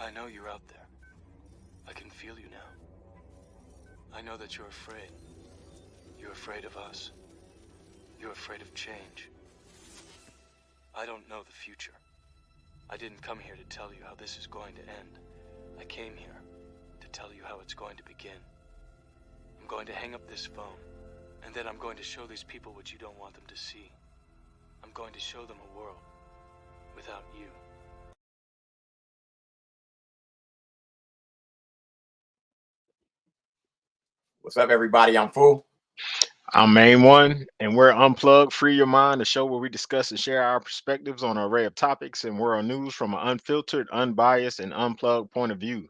I know you're out there. I can feel you now. I know that you're afraid. You're afraid of us. You're afraid of change. I don't know the future. I didn't come here to tell you how this is going to end. I came here to tell you how it's going to begin. I'm going to hang up this phone, and then I'm going to show these people what you don't want them to see. I'm going to show them a world without you. What's up, everybody? I'm Fool. I'm Main One, and we're Unplugged, Free Your Mind, the show where we discuss and share our perspectives on an array of topics and world news from an unfiltered, unbiased, and unplugged point of view.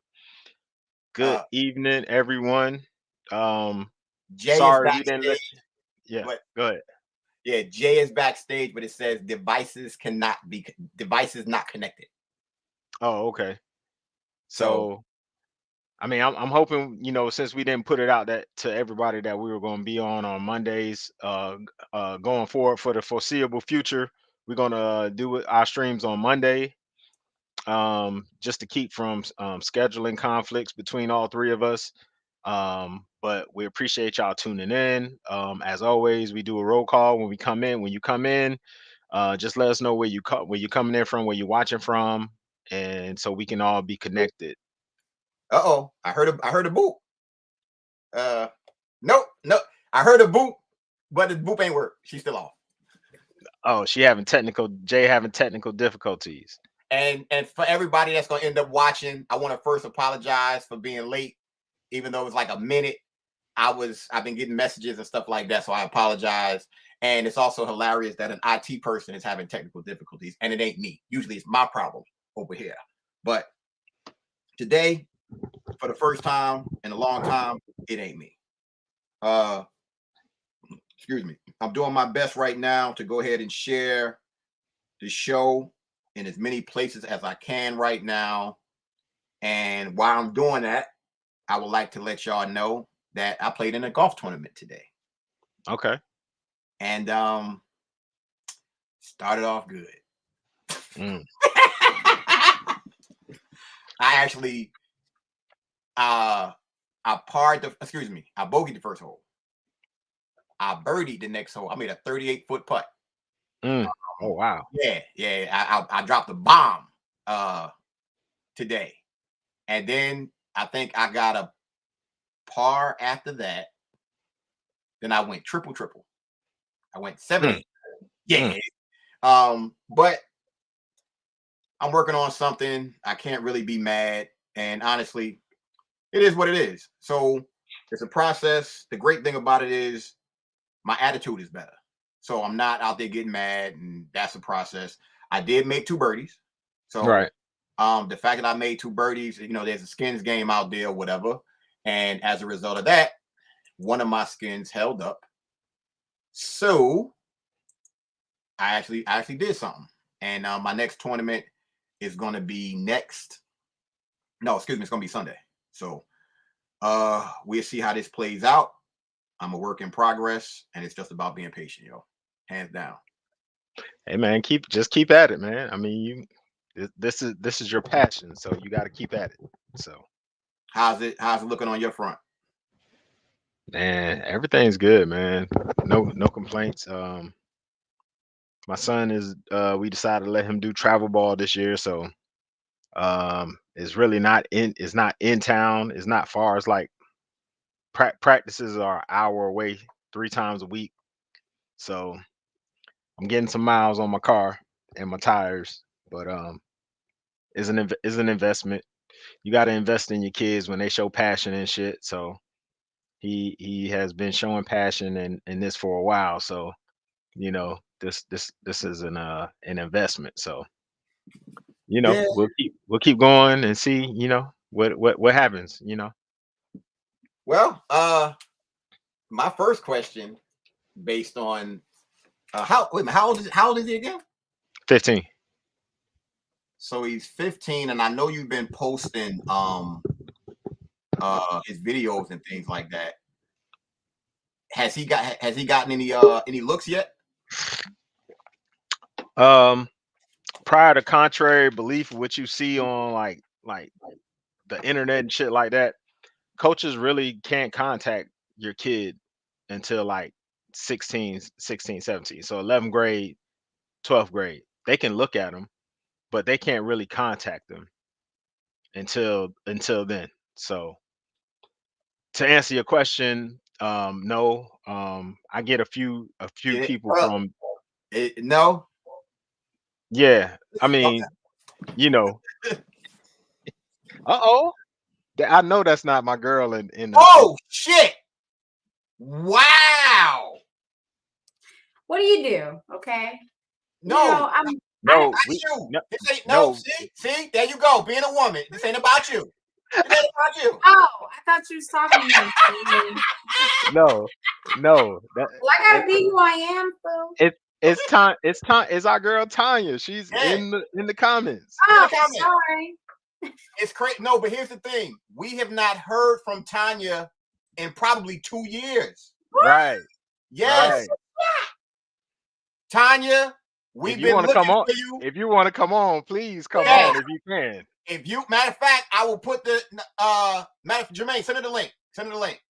Good Uh, evening, everyone. Um, Jay is sorry we didn't let. backstage, Yeah, but go ahead. yeah, Jay is backstage, but it says devices not connected. Oh, okay. So, So, I mean, I'm hoping since we didn't put it out that to everybody that we were going to be on Mondays, going forward for the foreseeable future. We're gonna do our streams on Monday, just to keep from scheduling conflicts between all three of us. But we appreciate y'all tuning in. As always, we do a roll call when we come in. When you come in, just let us know where you're coming in from, where you're watching from, and so we can all be connected. I heard a boop. No, I heard a boop, but the boop ain't work. She's still off. Oh, Jay having technical difficulties. And for everybody that's gonna end up watching, I want to first apologize for being late, even though it was like a minute. I've been getting messages and stuff like that, so I apologize. And it's also hilarious that an IT person is having technical difficulties, and it ain't me. Usually it's my problem over here. But today, for the first time in a long time, it ain't me. Excuse me. I'm doing my best right now to go ahead and share the show in as many places as I can right now. And while I'm doing that, I would like to let y'all know that I played in a golf tournament today. Okay. And started off good. Mm. I actually I bogeyed the first hole. I birdied the next hole. I made a 38-foot putt. Oh wow. Yeah. I dropped a bomb today. And then I think I got a par after that. Then I went triple. I went 7-8. Yeah. But I'm working on something. I can't really be mad. And honestly, it is what it is. So it's a process. The great thing about it is my attitude is better. So I'm not out there getting mad, and that's a process. I did make 2 birdies. So right. The fact that I made 2 birdies, there's a skins game out there, whatever. And as a result of that, one of my skins held up. So I actually did something. And my next tournament is going to be it's going to be Sunday. So we'll see how this plays out. I'm a work in progress, and it's just about being patient, hands down. Hey man, keep at it, man. I mean, this is your passion, so you got to keep at it. So how's it looking on your front? man, everything's good, man. No complaints. My son is we decided to let him do travel ball this year, so it's really not in town. It's not far. It's like practices are an hour away 3 times a week. So I'm getting some miles on my car and my tires, but is an investment. You got to invest in your kids when they show passion and shit. So he has been showing passion in this for a while. So this is an investment. So Yeah. we'll keep going and see what happens. Well, my first question, based on how old is he again? 15. So he's 15, and I know you've been posting his videos and things like that. Has he gotten any looks yet? Prior to contrary belief, what you see on like like the internet and shit like that, coaches really can't contact your kid until like 16, 17. So 11th grade, 12th grade. They can look at them, but they can't really contact them until then. So to answer your question, no. I get a few Yeah. people from No. yeah. I mean, you know, uh-oh. I know that's not my girl in Oh shit! Wow. What do you do? Okay. No. You know, no, That's we you. no, This ain't no. See, there you go. Being a woman. This ain't about you. This ain't about you. Oh, I thought you was talking to me. No, no. Well, I gotta be who I am, Phil. It's our girl Tanya. She's Yeah. in the comments. Oh, comment. sorry. It's crazy. No, but here's the thing. We have not heard from Tanya in probably 2 years. Right. Yes. Right. Tanya, we've been looking for you. If you want to come on, please come Yeah. on if you can. If you, matter of fact, I will put the Jermaine, send her the link. Send her the link.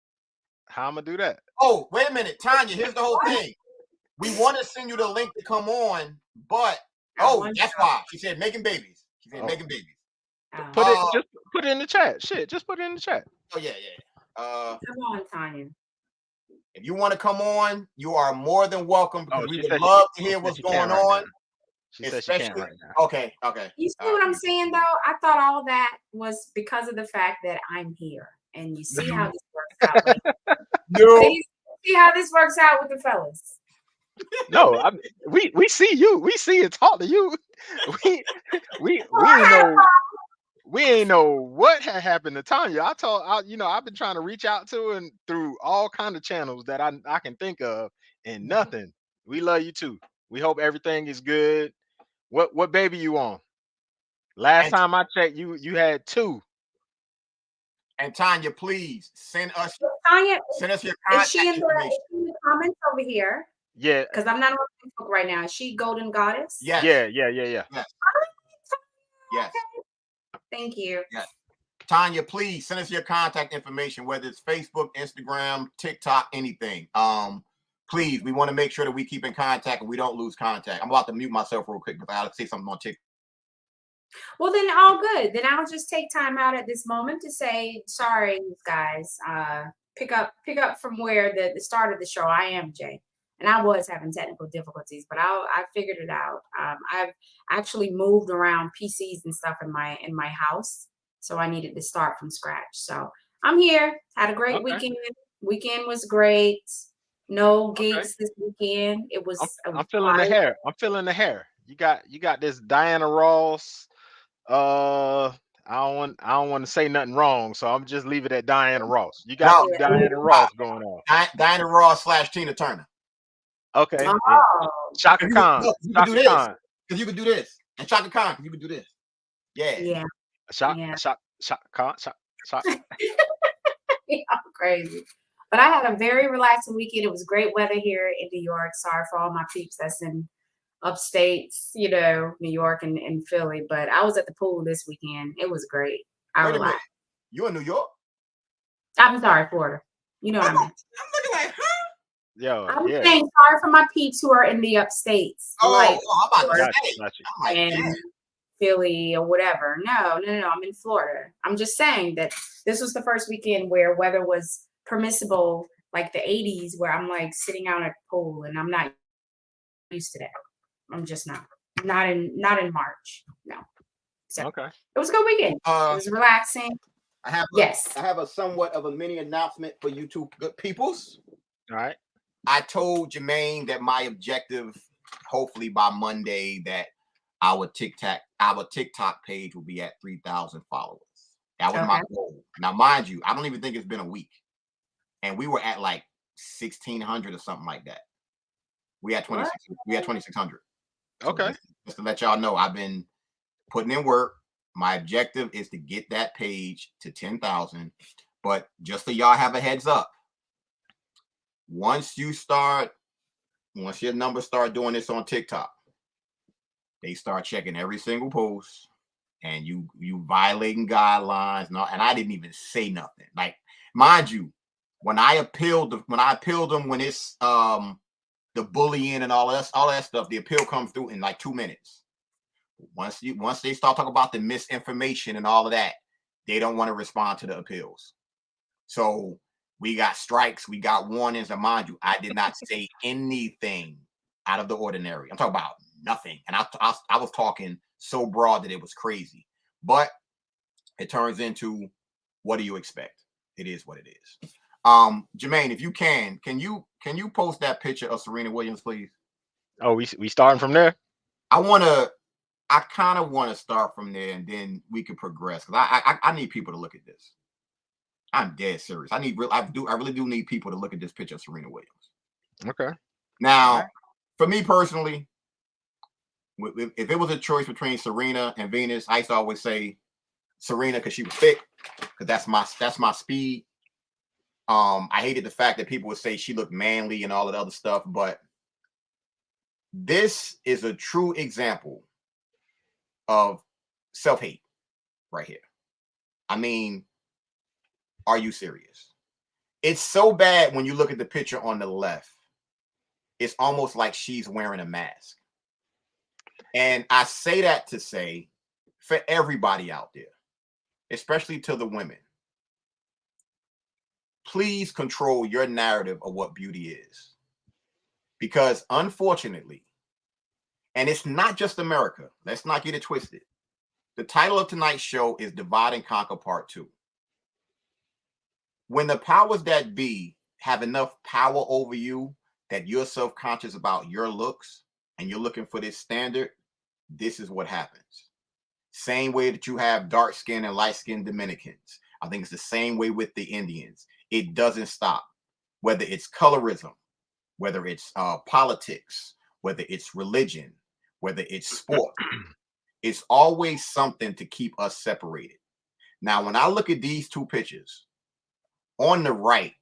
How I'm gonna do that? Oh, wait a minute, Tanya. Here's the whole thing. We want to send you the link to come on, but that's why she said making babies. She said making babies. Just put it in the chat. Shit, just put it in the chat. Oh yeah. Come on, Tanya. If you want to come on, you are more than welcome because we she would love to hear what's she going can't right on. now. She said she can't right now. Okay. You see what I'm saying, though? I thought all that was because of the fact that I'm here, and you see how this works out. See how this works out with the fellas. No, we see you. We see and talk to you. We ain't know what had happened to Tanya. I've been trying to reach out to her and through all kind of channels that I can think of, and nothing. We love you too. We hope everything is good. What baby you on? Last time I checked, you had 2. And Tanya, please send us your contact information. In the comments over here? Yeah, because I'm not on Facebook right now. Is she Golden Goddess? Yes. Yeah. Yes. Okay. Thank you. Yes. Tanya, please send us your contact information, whether it's Facebook, Instagram, TikTok, anything. Please, we want to make sure that we keep in contact and we don't lose contact. I'm about to mute myself real quick because I gotta say something on TikTok. Well, then all good. Then I'll just take time out at this moment to say sorry, guys. Pick up from where the start of the show. I am Jay, and I was having technical difficulties, but I figured it out. I've actually moved around PCs and stuff in my house, so I needed to start from scratch. So I'm here. Had a great weekend. Weekend was great. No gigs this weekend. It was. I'm feeling the hair. I'm feeling the hair. You got this Diana Ross. I don't want to say nothing wrong, so I'm just leave it at Diana Ross. You got Diana Ross going on. Diana Ross / Tina Turner. Okay. Chaka Khan. Chaka Khan. Because you could do this. And Chaka Khan, because you could do this. Yeah. Yeah. Chaka Khan. I'm crazy. But I had a very relaxing weekend. It was great weather here in New York. Sorry for all my peeps that's in upstate, New York and Philly. But I was at the pool this weekend. It was great. Wait a minute. You in New York? I'm sorry, Florida. You know what I mean? I'm looking like, huh? Yo, I'm saying sorry for my peeps who are in the upstates. I'm about to say. And Philly or whatever. No. I'm in Florida. I'm just saying that this was the first weekend where weather was permissible, like the 80s, where I'm like sitting out at the pool, and I'm not used to that. I'm just not in March. No. So it was a good weekend. It was relaxing. I have a somewhat of a mini announcement for you two good peoples. All right. I told Jermaine that my objective, hopefully by Monday, that our TikTok page will be at 3,000 followers. That was my goal. Now, mind you, I don't even think it's been a week, and we were at like 1,600 or something like that. We had 26. We had 2,600. Okay. Just to let y'all know, I've been putting in work. My objective is to get that page to 10,000. But just so y'all have a heads up, once your numbers start doing this on TikTok, they start checking every single post. and you violating guidelines, and I didn't even say nothing. Like, mind you, when I appealed them, when it's the bullying and all that stuff, the appeal comes through in like 2 minutes. Once they start talking about the misinformation and all of that, they don't want to respond to the appeals. So we got strikes, we got warnings, and mind you, I did not say anything out of the ordinary. I'm talking about nothing, and I was talking so broad that it was crazy. But it turns into, what do you expect? It is what it is. Jermaine, if you can you post that picture of Serena Williams, please? Oh, we starting from there? I kind of want to start from there, and then we can progress, because I need people to look at this. I'm dead serious. I really do need people to look at this picture of Serena Williams. Okay. Now, for me personally, if it was a choice between Serena and Venus, I used to always say Serena because she was thick, because that's my speed. I hated the fact that people would say she looked manly and all of the other stuff, but this is a true example of self-hate right here. I mean, are you serious? It's so bad when you look at the picture on the left. It's almost like she's wearing a mask. And I say that to say, for everybody out there, especially to the women, please control your narrative of what beauty is. Because unfortunately, and it's not just America, let's not get it twisted. The title of tonight's show is Divide and Conquer Part 2. When the powers that be have enough power over you that you're self-conscious about your looks and you're looking for this standard, this is what happens. Same way that you have dark skin and light skinned Dominicans. I think it's the same way with the Indians. It doesn't stop. Whether it's colorism, whether it's politics, whether it's religion, whether it's sport, it's always something to keep us separated. Now, when I look at these two pictures, on the right,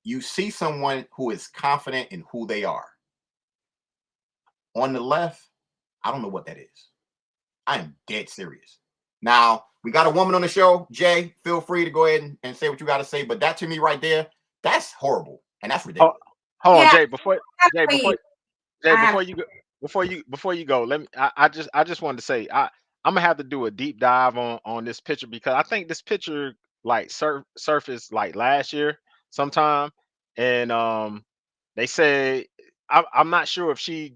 you see someone who is confident in who they are. On the left, I don't know what that is. I am dead serious. Now, we got a woman on the show. Jay, feel free to go ahead and say what you got to say. But that, to me right there, that's horrible. And that's ridiculous. Hold on, Jay, before you go, let me I just wanted to say I'm gonna have to do a deep dive on this picture, because I think this picture like surfaced like last year sometime, and they say I'm not sure if she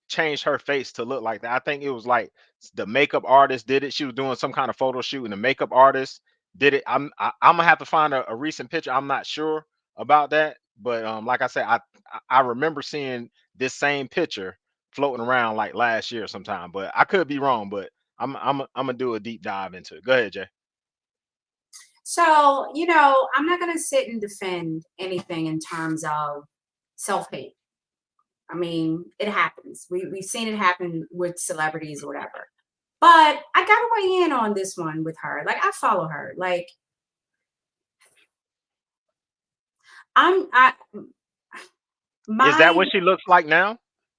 changed her face to look like that. I think it was like the makeup artist did it. She was doing some kind of photo shoot, and the makeup artist did it. I'm gonna have to find a recent picture. I'm not sure about that, but like I said, I remember seeing this same picture floating around like last year sometime, but I could be wrong. But I'm gonna do a deep dive into it. Go ahead, Jay. So, I'm not going to sit and defend anything in terms of self-hate. I mean, it happens. We've seen it happen with celebrities or whatever. But I got to weigh in on this one with her. Like, I follow her. Like, Is that what she looks like now?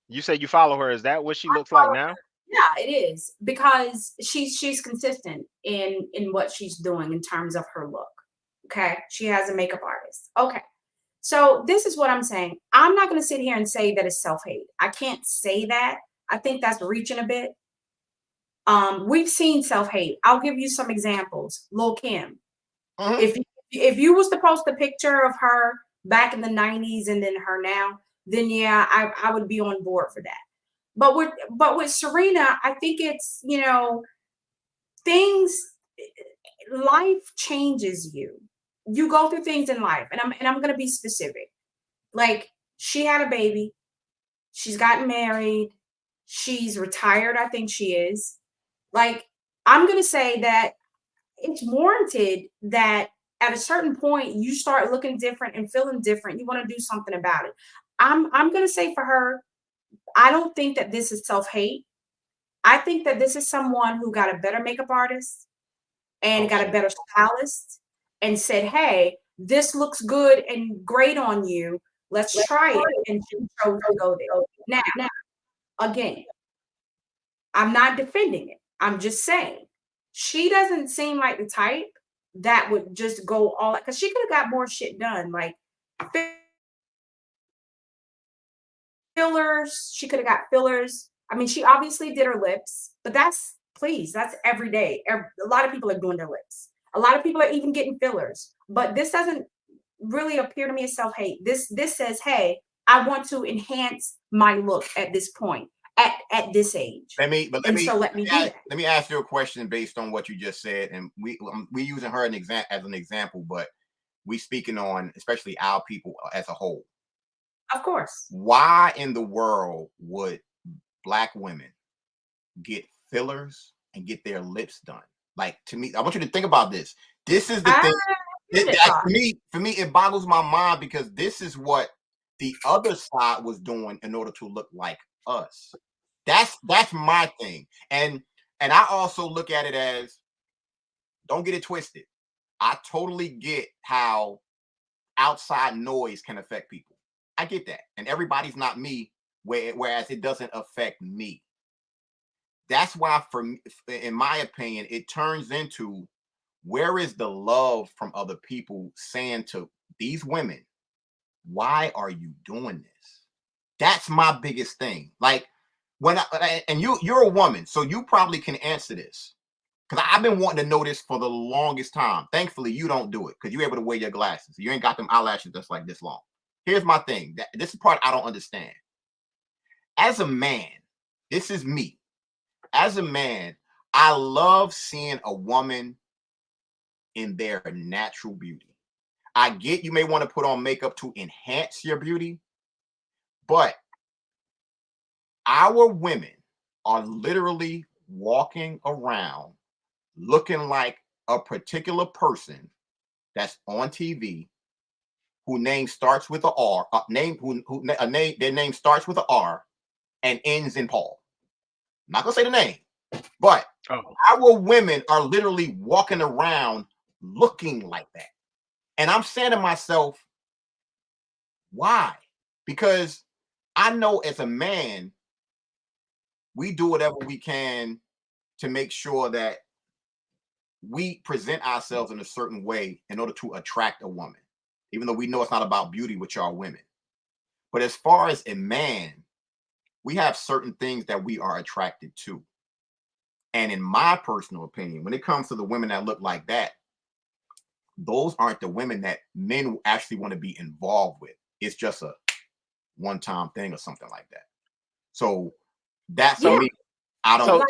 You say you follow her. Is that what she looks like now? Yeah, it is, because she's consistent in what she's doing in terms of her look. Okay, she has a makeup artist. Okay, so this is what I'm saying. I'm not going to sit here and say that it's self-hate. I can't say that. I think that's reaching a bit. We've seen self-hate. I'll give you some examples. Lil' Kim. If you was to post a picture of her back in the 90s and then her now, then yeah, I would be on board for that. But with Serena, I think it's, life changes you. You go through things in life, and I'm going to be specific. Like, she had a baby, she's gotten married, she's retired. I think she is. Like, I'm going to say that it's warranted that at a certain point you start looking different and feeling different. You want to do something about it. I'm going to say for her, I don't think that this is self-hate. I think that this is someone who got a better makeup artist and got a better stylist and said, hey, this looks good and great on you. Let's try it. And she chose to go there. Now, again, I'm not defending it. I'm just saying she doesn't seem like the type that would just go all, because she could have got more shit done, like fillers. She could have got fillers. I mean, she obviously did her lips, but that's every day. A lot of people are doing their lips. A lot of people are even getting fillers, but this doesn't really appear to me as self-hate. This says, hey, I want to enhance my look at this point, at this age. Let me do that. Let me ask you a question based on what you just said, and we using her as an example, but we speaking on especially our people as a whole. Of course. Why in the world would Black women get fillers and get their lips done? Like, to me, I want you to think about this. This is the thing. For me, it boggles my mind, because this is what the other side was doing in order to look like us. That's my thing. And I also look at it as, don't get it twisted, I totally get how outside noise can affect people. I get that. And everybody's not me, whereas it doesn't affect me. That's why, in my opinion, it turns into, where is the love from other people saying to these women, why are you doing this? That's my biggest thing. Like, and you're a woman, so you probably can answer this, because I've been wanting to know this for the longest time. Thankfully, you don't do it, because you're able to wear your glasses. You ain't got them eyelashes that's like this long. Here's my thing. This is the part I don't understand. As a man, this is me. As a man, I love seeing a woman in their natural beauty. I get you may want to put on makeup to enhance your beauty, but our women are literally walking around looking like a particular person that's on TV, whose name starts with a R, their name starts with a R and ends in Paul. I'm not gonna say the name, but our women are literally walking around looking like that. And I'm saying to myself, why? Because I know as a man, we do whatever we can to make sure that we present ourselves in a certain way in order to attract a woman, even though we know it's not about beauty with y'all women. But as far as a man, we have certain things that we are attracted to. And in my personal opinion, when it comes to the women that look like that, those aren't the women that men actually want to be involved with. It's just a one-time thing or something like that. So that's me. I don't.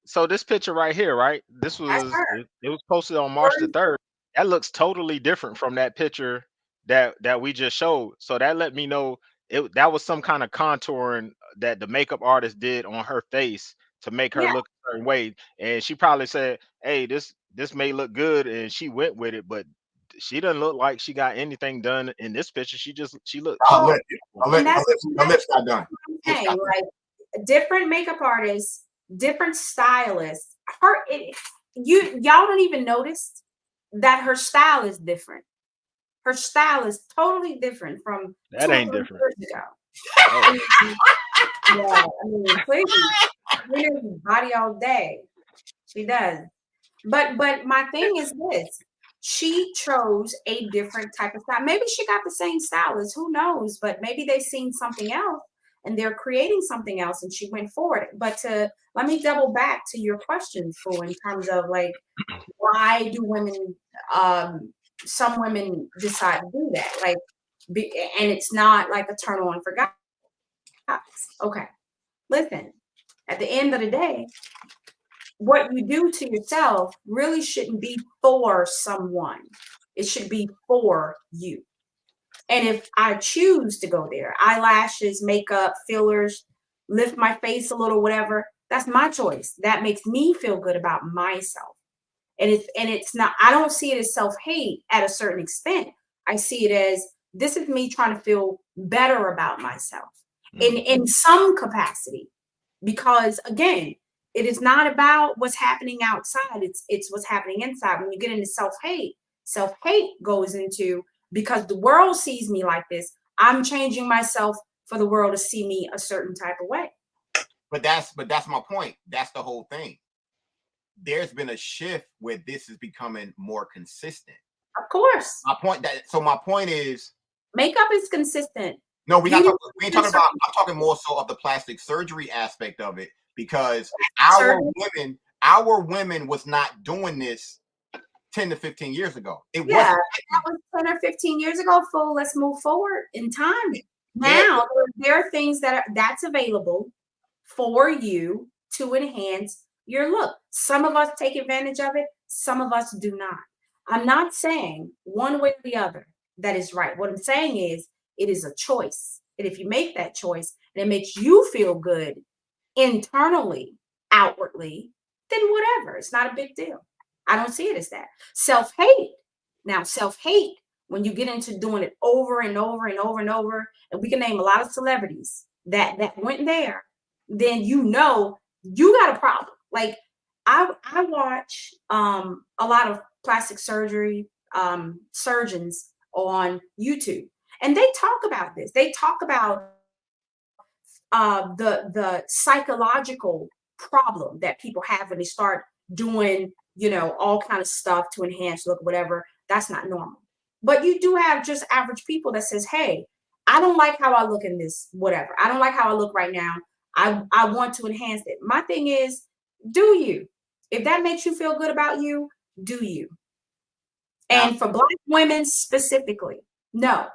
So this picture right here, right? This was it was posted on March the 3rd. That looks totally different from that picture that we just showed. So that let me know that was some kind of contouring that the makeup artist did on her face to make her look a certain way. And she probably said, "Hey, this may look good," and she went with it, but she doesn't look like she got anything done in this picture. She looked. Her lips got done. Hey, like, different makeup artists, different stylists. Y'all don't even notice that her style is different. Her style is totally different from that ain't different years ago. I mean, please, she does body all day. She does. But my thing is this: she chose a different type of style. Maybe she got the same stylist, who knows? But maybe they've seen something else and they're creating something else, and she went forward. But let me double back to your question, Fu, in terms of, like, why do women, some women decide to do that? Like, and it's not like a turn on for guys. Okay, listen. At the end of the day, what you do to yourself really shouldn't be for someone. It should be for you. And if I choose to go there, eyelashes, makeup, fillers, lift my face a little, whatever, that's my choice. That makes me feel good about myself. And it's not, I don't see it as self-hate at a certain extent. I see it as, this is me trying to feel better about myself in some capacity. Because again, it is not about what's happening outside. It's what's happening inside. When you get into self-hate goes into, because the world sees me like this, I'm changing myself for the world to see me a certain type of way. But that's my point. That's the whole thing. there's been a shift where this is becoming more consistent. Of course. My point is, makeup is consistent. No, we ain't talking about. I'm talking more so of the plastic surgery aspect of it, because our women was not doing this 10 to 15 years ago. It wasn't. That was 10 or 15 years ago. Fool, let's move forward in time. Now there are things that's available for you to enhance your look. Some of us take advantage of it, some of us do not. I'm not saying one way or the other that is right. What I'm saying is it is a choice. And if you make that choice and it makes you feel good internally, outwardly, then whatever. It's not a big deal. I don't see it as that. Self-hate. Now, self-hate, when you get into doing it over and over and over and over, and we can name a lot of celebrities that went there, then you know you got a problem. Like I watch a lot of plastic surgery surgeons on YouTube, and they talk about this. They talk about the psychological problem that people have when they start doing, you know, all kind of stuff to enhance look, whatever. That's not normal. But you do have just average people that says, hey, I don't like how I look in this, whatever. I don't like how I look right now. I want to enhance it. My thing is, do you? If that makes you feel good about you, do you? And for Black women specifically, no,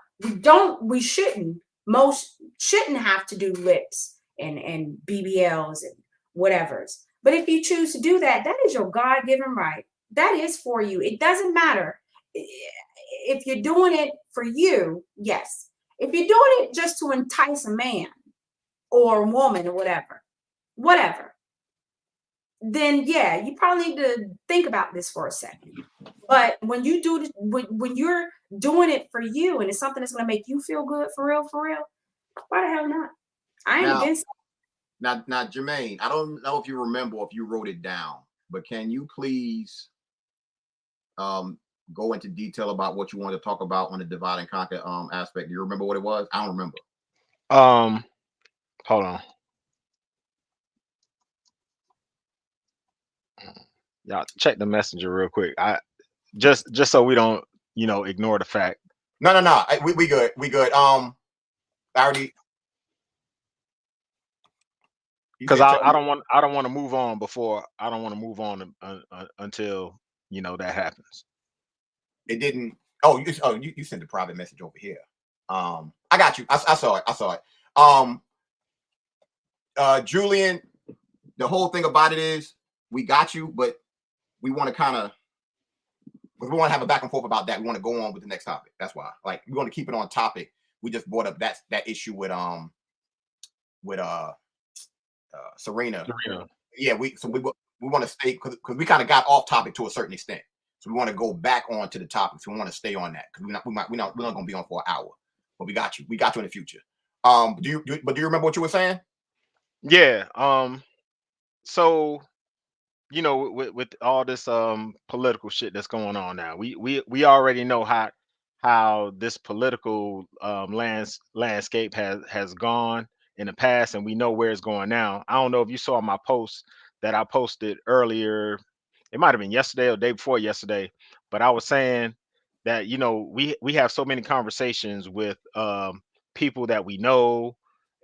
we shouldn't. Most shouldn't have to do lips and BBLs and whatever's. But if you choose to do that, that is your God-given right. That is for you. It doesn't matter. If you're doing it for you, yes. If you're doing it just to entice a man or a woman or whatever, then yeah, you probably need to think about this for a second. But when you do this, when you're doing it for you and it's something that's going to make you feel good for real, why the hell not? I ain't against it. Now, Jermaine, I don't know if you remember, if you wrote it down, but can you please go into detail about what you wanted to talk about on the divide and conquer aspect? Do you remember what it was? I don't remember. Hold on. Y'all check the messenger real quick. I just so we don't, you know, ignore the fact. No. We good. We good. I already, because I don't want to move on before. I don't want to move on until, you know, that happens. It didn't. You sent a private message over here. I got you. I saw it. Julian, the whole thing about it is we got you, but we want to have a back and forth about that. We want to go on with the next topic. That's why. Like, we want to keep it on topic. We just brought up that issue with Serena. Yeah, we want to stay, because we kind of got off topic to a certain extent. So we want to go back on to the topic. So we want to stay on that, because we're not going to be on for an hour. But we got you. We got you in the future. Do you remember what you were saying? Yeah. So, you know, with all this political shit that's going on now, we already know how this political landscape has gone in the past, and we know where it's going now. I don't know if you saw my post that I posted earlier. It might have been yesterday or the day before yesterday, but I was saying that, you know, we have so many conversations with people that we know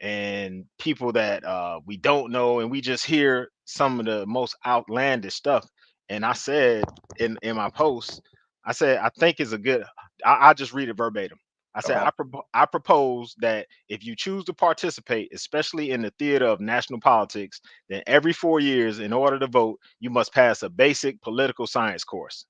and people that we don't know, and we just hear some of the most outlandish stuff. And I said in my post, I said, I think it's a good, I'll just read it verbatim. I said, I propose that if you choose to participate, especially in the theater of national politics, then every 4 years, in order to vote, you must pass a basic political science course.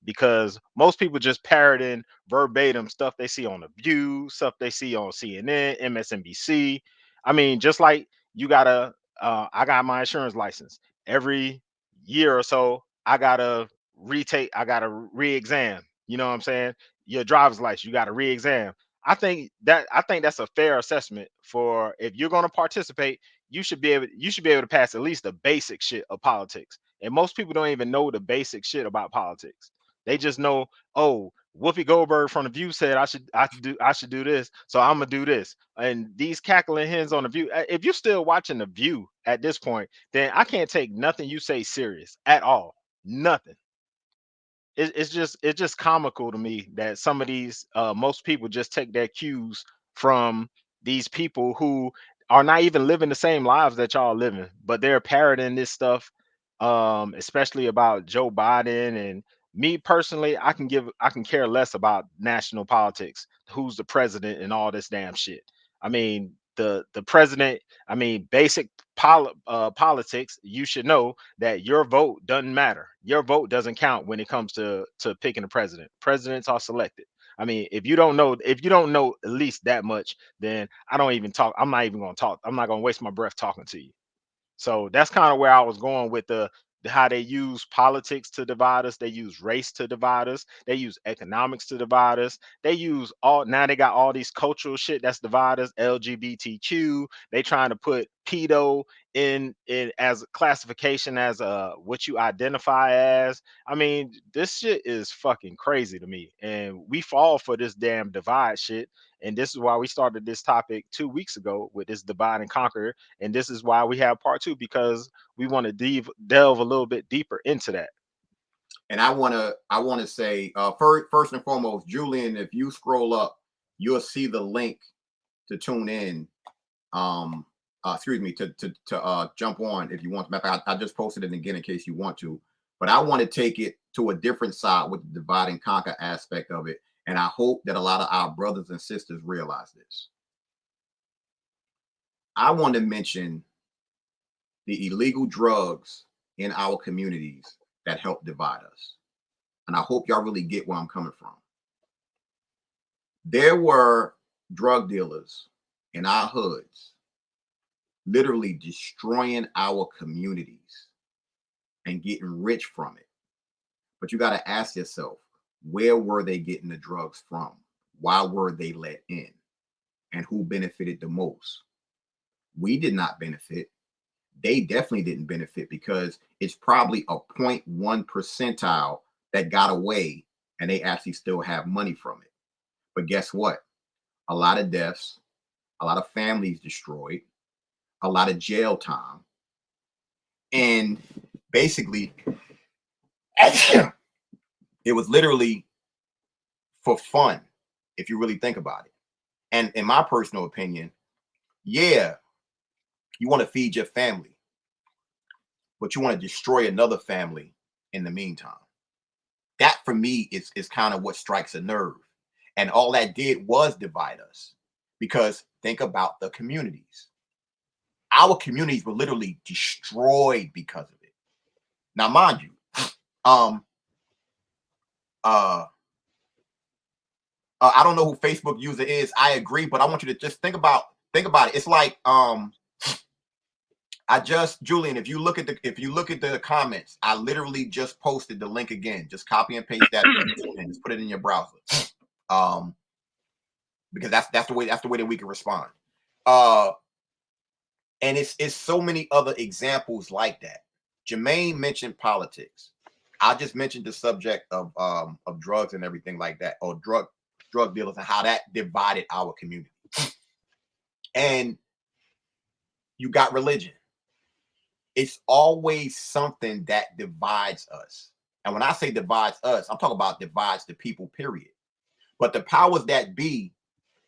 Because most people just parroting verbatim stuff they see on The View, stuff they see on CNN, MSNBC. I mean, just like you gotta, I got my insurance license. Every year or so, I gotta re-exam. You know what I'm saying? Your driver's license, you gotta re-exam. I think that's a fair assessment for, if you're gonna participate, you should be able to pass at least the basic shit of politics. And most people don't even know the basic shit about politics. They just know, oh, Whoopi Goldberg from The View said I should do this, so I'm gonna do this. And these cackling hens on The View. If you're still watching The View at this point, then I can't take nothing you say serious at all. Nothing. It's just comical to me that some of these most people just take their cues from these people who are not even living the same lives that y'all living, but they're parroting this stuff, especially about Joe Biden. And me personally, I can care less about national politics, who's the president and all this damn shit. I mean, the president, I mean, basic politics, you should know that your vote doesn't matter. Your vote doesn't count when it comes to picking a president. Presidents are selected. I mean, if you don't know at least that much, then I don't even talk. I'm not even going to talk. I'm not going to waste my breath talking to you. So that's kind of where I was going with the how they use politics to divide us. They use race to divide us. They use economics to divide us. They use all, now they got all these cultural shit that's divide us. LGBTQ. They trying to put pedo in as a classification as what you identify as. I mean, this shit is fucking crazy to me, and we fall for this damn divide shit. And this is why we started this topic 2 weeks ago with this divide and conquer. And this is why we have part two, because we want to delve a little bit deeper into that. And I want to say first and foremost, Julian, if you scroll up, you'll see the link to tune in. Excuse me, to jump on if you want. I just posted it again in case you want to. But I want to take it to a different side with the divide and conquer aspect of it. And I hope that a lot of our brothers and sisters realize this. I want to mention the illegal drugs in our communities that help divide us. And I hope y'all really get where I'm coming from. There were drug dealers in our hoods literally destroying our communities and getting rich from it. But you got to ask yourself, where were they getting the drugs from? Why were they let in? And who benefited the most? We did not benefit. They definitely didn't benefit, because it's probably a 0.1 percentile that got away and they actually still have money from it. But guess what? A lot of deaths, a lot of families destroyed, a lot of jail time. And basically, it was literally for fun, if you really think about it. And in my personal opinion, yeah, you want to feed your family, but you want to destroy another family in the meantime. That for me is kind of what strikes a nerve. And all that did was divide us, because think about the communities. Our communities were literally destroyed because of it. Now, mind you, I don't know who Facebook user is. I agree, but I want you to just think about it. It's like Julian, if you look at the comments, I literally just posted the link again. Just copy and paste that and just put it in your browser. Because that's the way that we can respond. And it's so many other examples like that. Jermaine mentioned politics. I just mentioned the subject of drugs and everything like that, or drug dealers, and how that divided our community. And you got religion. It's always something that divides us. And when I say divides us, I'm talking about divides the people, period. But the powers that be,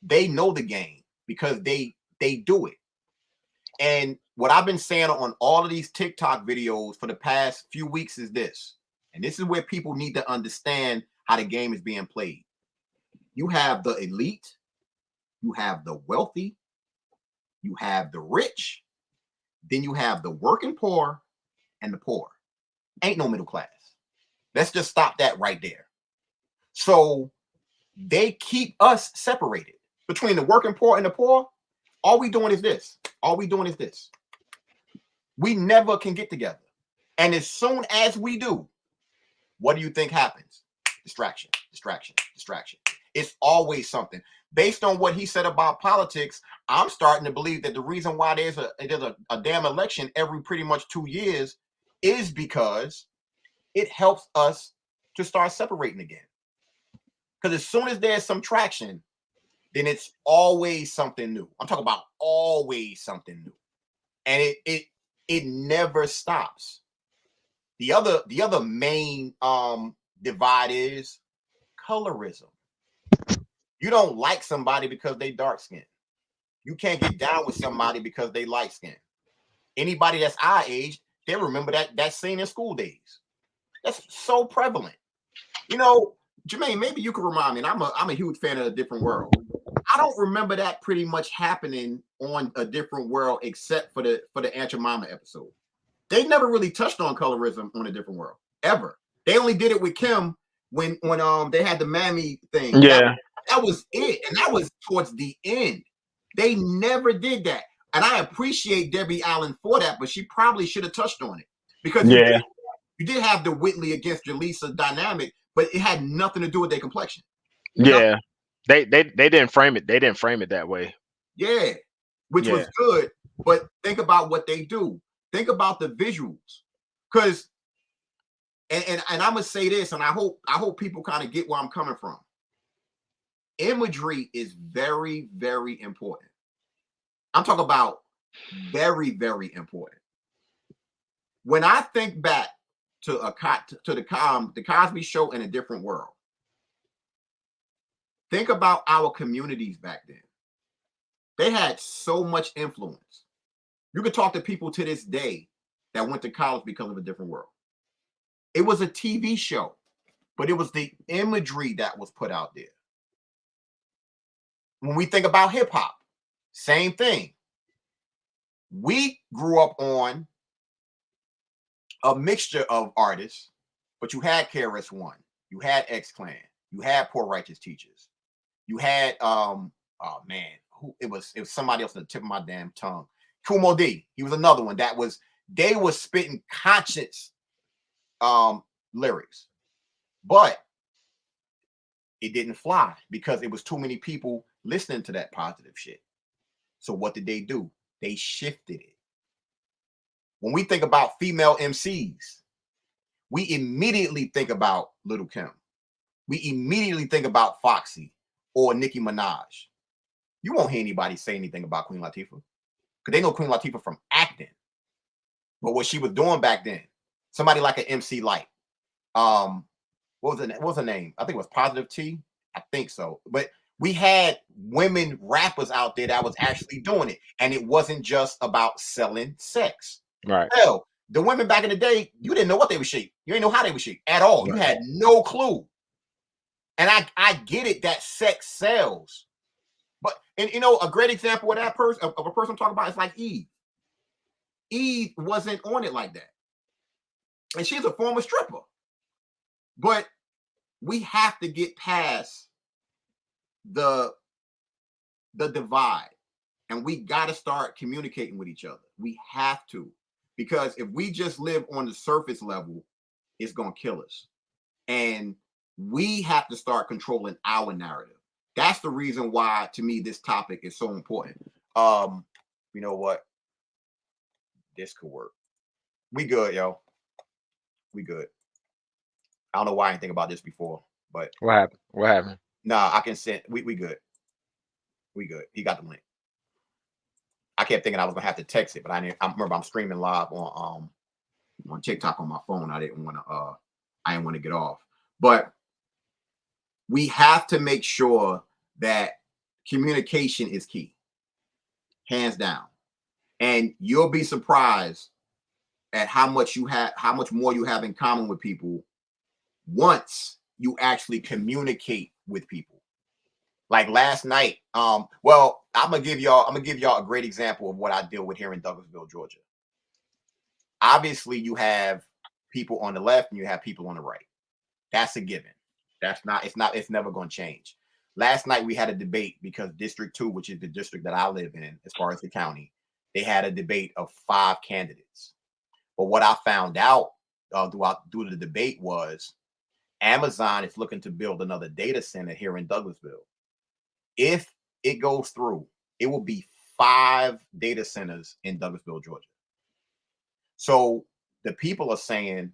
they know the game, because they do it. And what I've been saying on all of these TikTok videos for the past few weeks is this. And this is where people need to understand how the game is being played. You have the elite, you have the wealthy, you have the rich, then you have the working poor and the poor. Ain't no middle class. Let's just stop that right there. So they keep us separated between the working poor and the poor. All we doing is this. We never can get together. And as soon as we do, what do you think happens? Distraction. It's always something. Based on what he said about politics, I'm starting to believe that the reason why there's a damn election every pretty much 2 years is because it helps us to start separating again. Because as soon as there's some traction, then it's always something new. I'm talking about always something new. And it never stops. The other main divide is colorism. You don't like somebody because they dark skinned. You can't get down with somebody because they light skinned. Anybody that's our age, they remember that scene in School Days. That's so prevalent. You know, Jermaine, maybe you could remind me, and I'm a huge fan of A Different World. I don't remember that pretty much happening on A Different World except for the Aunt Jemima episode. They never really touched on colorism on A Different World, ever. They only did it with Kim when they had the Mammy thing. Yeah. That was it. And that was towards the end. They never did that. And I appreciate Debbie Allen for that, but she probably should have touched on it. Because you did have the Whitley against Jaleesa dynamic, but it had nothing to do with their complexion. Yeah. They didn't frame it. They didn't frame it that way. Yeah. Which was good. But think about what they do. Think about the visuals. Because and I'm gonna say this, and I hope people kind of get where I'm coming from. Imagery is very, very important. I'm talking about very, very important. When I think back to the Cosby Show in A Different World, think about our communities back then. They had so much influence. You could talk to people to this day that went to college because of A Different World. It was a TV show, but it was the imagery that was put out there. When we think about hip hop, same thing. We grew up on a mixture of artists, but you had KRS-One, you had X-Clan, you had Poor Righteous Teachers, you had it was somebody else on the tip of my damn tongue. Kool Moe Dee, he was another one they was spitting conscious lyrics, but it didn't fly because it was too many people listening to that positive shit. So what did they do? They shifted it. When we think about female MCs, we immediately think about Little Kim. We immediately think about Foxy or Nicki Minaj. You won't hear anybody say anything about Queen Latifah because they know Queen Latifah from acting. But what she was doing back then, somebody like an MC Lyte. What was her name? I think it was Positive T. I think so. But we had women rappers out there that was actually doing it. And it wasn't just about selling sex. Right. Hell, the women back in the day, you didn't know what they were shaped. You didn't know how they were shaped at all. Right. You had no clue. And I get it that sex sells. But, and you know, a great example of that person, of a person I'm talking about, is like Eve. Eve wasn't on it like that. And she's a former stripper. But we have to get past the divide, and we got to start communicating with each other. We have to, because if we just live on the surface level, it's going to kill us. And we have to start controlling our narrative. That's the reason why, to me, this topic is so important. You know what? This could work. We good, yo. We good. I don't know why I didn't think about this before, but what happened? What happened? Nah, I can send. We good. We good. He got the link. I kept thinking I was gonna have to text it, but I remember I'm streaming live on TikTok on my phone. I didn't want to get off. But we have to make sure that communication is key, hands down. And you'll be surprised at how much more you have in common with people once you actually communicate with people. Like last night, well, I'm gonna give y'all a great example of what I deal with here in Douglasville, Georgia. Obviously, you have people on the left and you have people on the right. That's a given. It's never gonna change. Last night we had a debate because District 2, which is the district that I live in, as far as the county, they had a debate of 5 candidates. But what I found out through the debate was Amazon is looking to build another data center here in Douglasville. If it goes through, it will be 5 data centers in Douglasville, Georgia. So the people are saying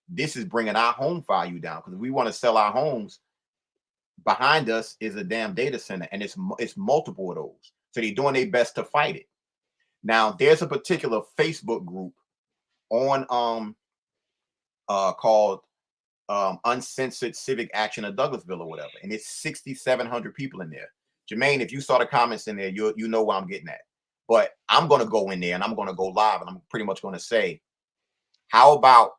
this is bringing our home value down, because if we want to sell our homes, behind us is a damn data center, and it's multiple of those. So they're doing their best to fight it. Now, there's a particular Facebook group on called Uncensored Civic Action of Douglasville or whatever, and it's 6,700 people in there. Jermaine, if you saw the comments in there, you know where I'm getting at. But I'm going to go in there and I'm going to go live, and I'm pretty much going to say, how about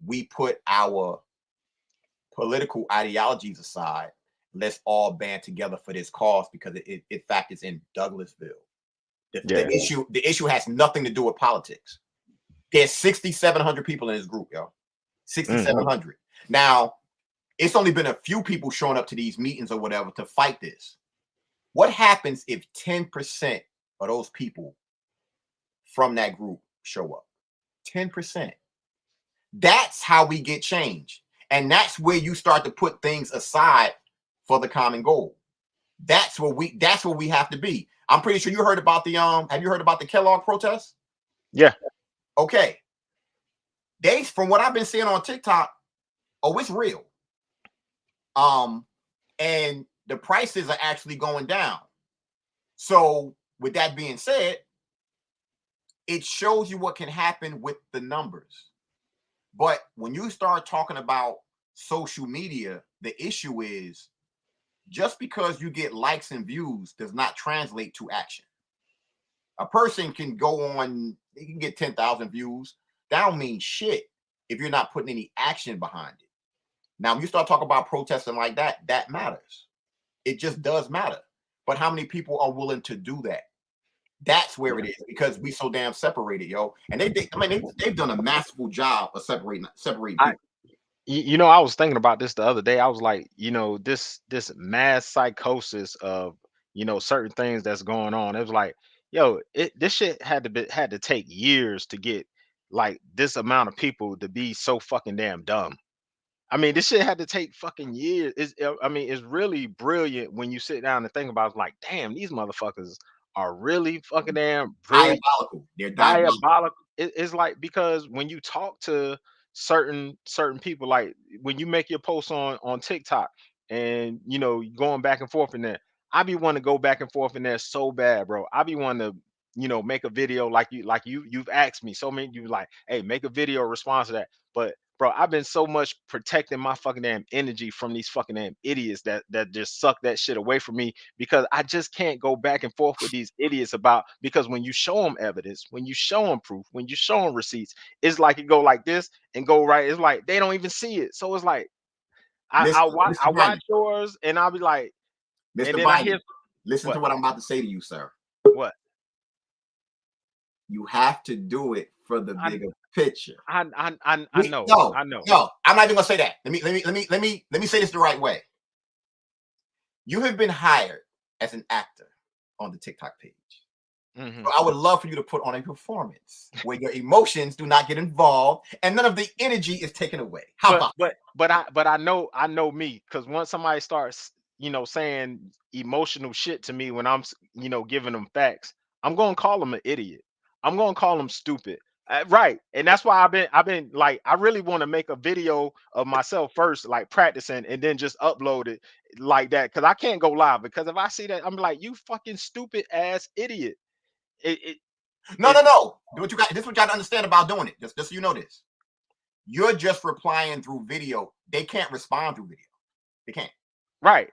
we put our political ideologies aside. Let's all band together for this cause, because it in fact is in Douglasville. The issue has nothing to do with politics. There's 6,700 people in this group, yo. 6,700. Now, it's only been a few people showing up to these meetings or whatever to fight this. What happens if 10% of those people from that group show up? 10%. That's how we get change. And that's where you start to put things aside for the common goal. That's what we have to be. I'm pretty sure you heard about the have you heard about the Kellogg protest? Yeah. Okay. From what I've been seeing on TikTok, it's real. And the prices are actually going down. So with that being said, it shows you what can happen with the numbers. But when you start talking about social media, the issue is just because you get likes and views does not translate to action. A person can go on, they can get 10,000 views. That don't mean shit if you're not putting any action behind it. Now, when you start talking about protesting like that, that matters. It just does matter. But how many people are willing to do that? That's where it is, because we so damn separated, yo. And they've done a masterful job of separating people. You know, I was thinking about this the other day. I was like, you know, this mass psychosis of, you know, certain things that's going on. It was like, yo, this shit had to take years to get like this amount of people to be so fucking damn dumb. I mean, this shit had to take fucking years. It's really brilliant when you sit down and think about it. It's like, damn, these motherfuckers are really fucking damn brilliant. Diabolical. They're diabolical. It's like, because when you talk to certain people, like when you make your posts on TikTok, and you know, going back and forth in there, I be wanting to go back and forth in there so bad, bro. I be wanting to, you know, make a video like you've asked me so many. You like, hey, make a video response to that. But bro, I've been so much protecting my fucking damn energy from these fucking damn idiots that just suck that shit away from me, because I just can't go back and forth with these idiots because when you show them evidence, when you show them proof, when you show them receipts, it's like it go like this and go right. It's like they don't even see it. So it's like I watch yours and I'll be like, Mr. and then Biden, I hear, listen to what I'm about to say to you, sir. What? You have to do it for the bigger picture. I know. No, I know. No, I'm not even gonna say that. Let me say this the right way. You have been hired as an actor on the TikTok page. Mm-hmm. So I would love for you to put on a performance where your emotions do not get involved and none of the energy is taken away. But I know me, because once somebody starts, you know, saying emotional shit to me when I'm, you know, giving them facts, I'm gonna call them an idiot. I'm gonna call them stupid. Right. And that's why I've been like, I really want to make a video of myself first, like practicing, and then just upload it like that. Cause I can't go live, because if I see that, I'm like, you fucking stupid ass idiot. No. This is what you got to understand about doing it. Just so you know this. You're just replying through video. They can't respond through video. They can't. Right.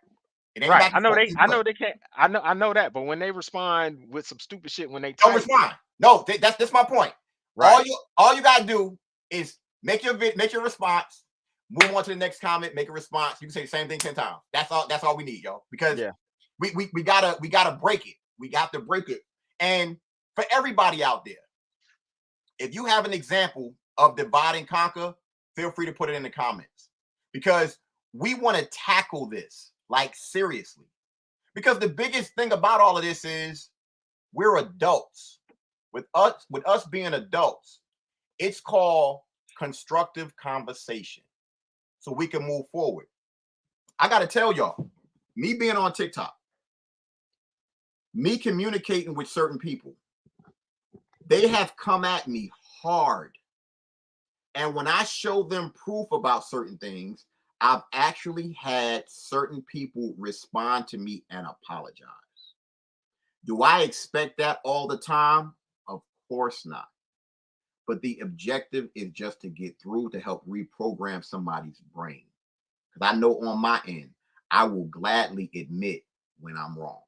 Right. I know they can't. I know that. But when they respond with some stupid shit, when they don't respond. No, that's my point. Right. All you gotta do is make your response, move on to the next comment, make a response. You can say the same thing 10 times. That's all we need, yo. Because we gotta break it. We got to break it. And for everybody out there, if you have an example of divide and conquer, feel free to put it in the comments, because we want to tackle this like seriously. Because the biggest thing about all of this is we're adults. With us being adults, it's called constructive conversation, so we can move forward. I got to tell y'all, me being on TikTok, me communicating with certain people, they have come at me hard. And when I show them proof about certain things, I've actually had certain people respond to me and apologize. Do I expect that all the time? Of course not. But the objective is just to get through to help reprogram somebody's brain. Because I know on my end, I will gladly admit when I'm wrong.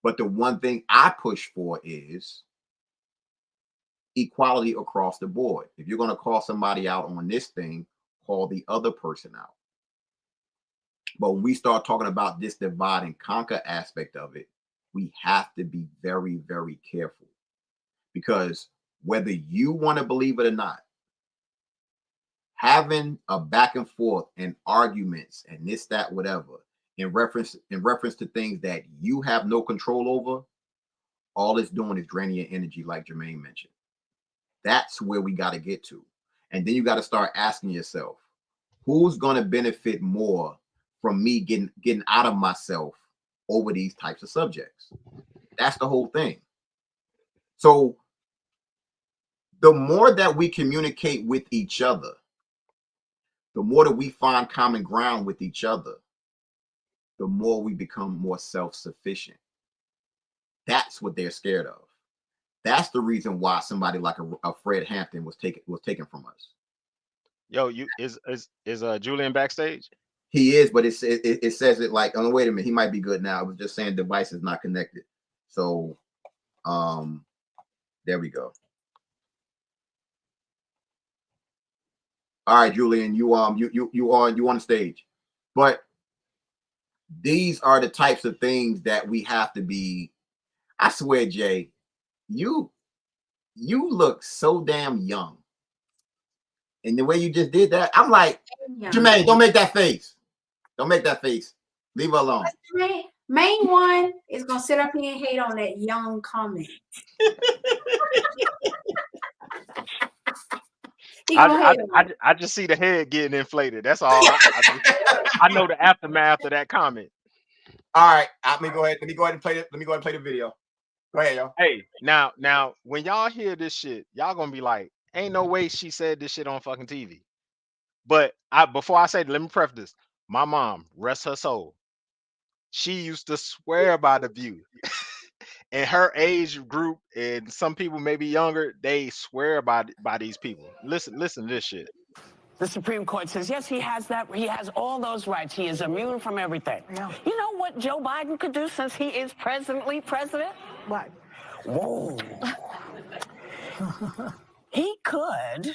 But the one thing I push for is equality across the board. If you're going to call somebody out on this thing, call the other person out. But when we start talking about this divide and conquer aspect of it, we have to be very, very careful. Because whether you want to believe it or not, having a back and forth and arguments and this, that, whatever, in reference to things that you have no control over, all it's doing is draining your energy, like Jermaine mentioned. That's where we got to get to. And then you got to start asking yourself, who's going to benefit more from me getting out of myself over these types of subjects? That's the whole thing. So the more that we communicate with each other, the more that we find common ground with each other, the more we become more self-sufficient. That's what they're scared of. That's the reason why somebody like a Fred Hampton was taken from us. Yo, is Julian backstage? He is, but it says it like, oh, wait a minute, he might be good now. I was just saying device is not connected. So there we go. All right, Julian, you on the stage. But these are the types of things that we have to be. I swear, Jay, you look so damn young. And the way you just did that, I'm like, Jermaine, don't make that face. Don't make that face. Leave her alone. Main one is gonna sit up here and hate on that young comment. I just see the head getting inflated. That's all. I know the aftermath of that comment. All right, let me go ahead and play it. Let me go ahead and play the video. Go ahead, y'all. Hey, now, when y'all hear this shit, y'all gonna be like, "Ain't no way she said this shit on fucking TV." But before I say, let me preface this. My mom, rest her soul, she used to swear by The View. In her age group, and some people maybe younger, they swear by these people. Listen to this shit. The Supreme Court says, yes, he has that. He has all those rights. He is immune from everything. Yeah. You know what Joe Biden could do since he is presently president? What? Whoa. He could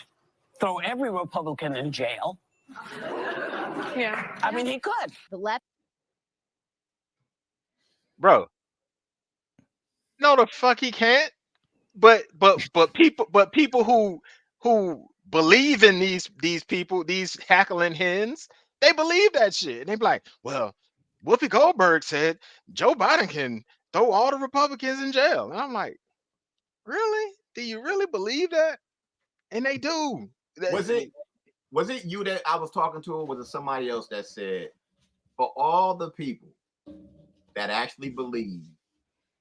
throw every Republican in jail. Yeah. I mean, he could. The left. Bro. No, the fuck he can't. But people who believe in these people, these hackling hens, they believe that shit. And they be like, well, Whoopi Goldberg said Joe Biden can throw all the Republicans in jail. And I'm like, really? Do you really believe that? And they do. Was it you that I was talking to, or was it somebody else that said, for all the people that actually believe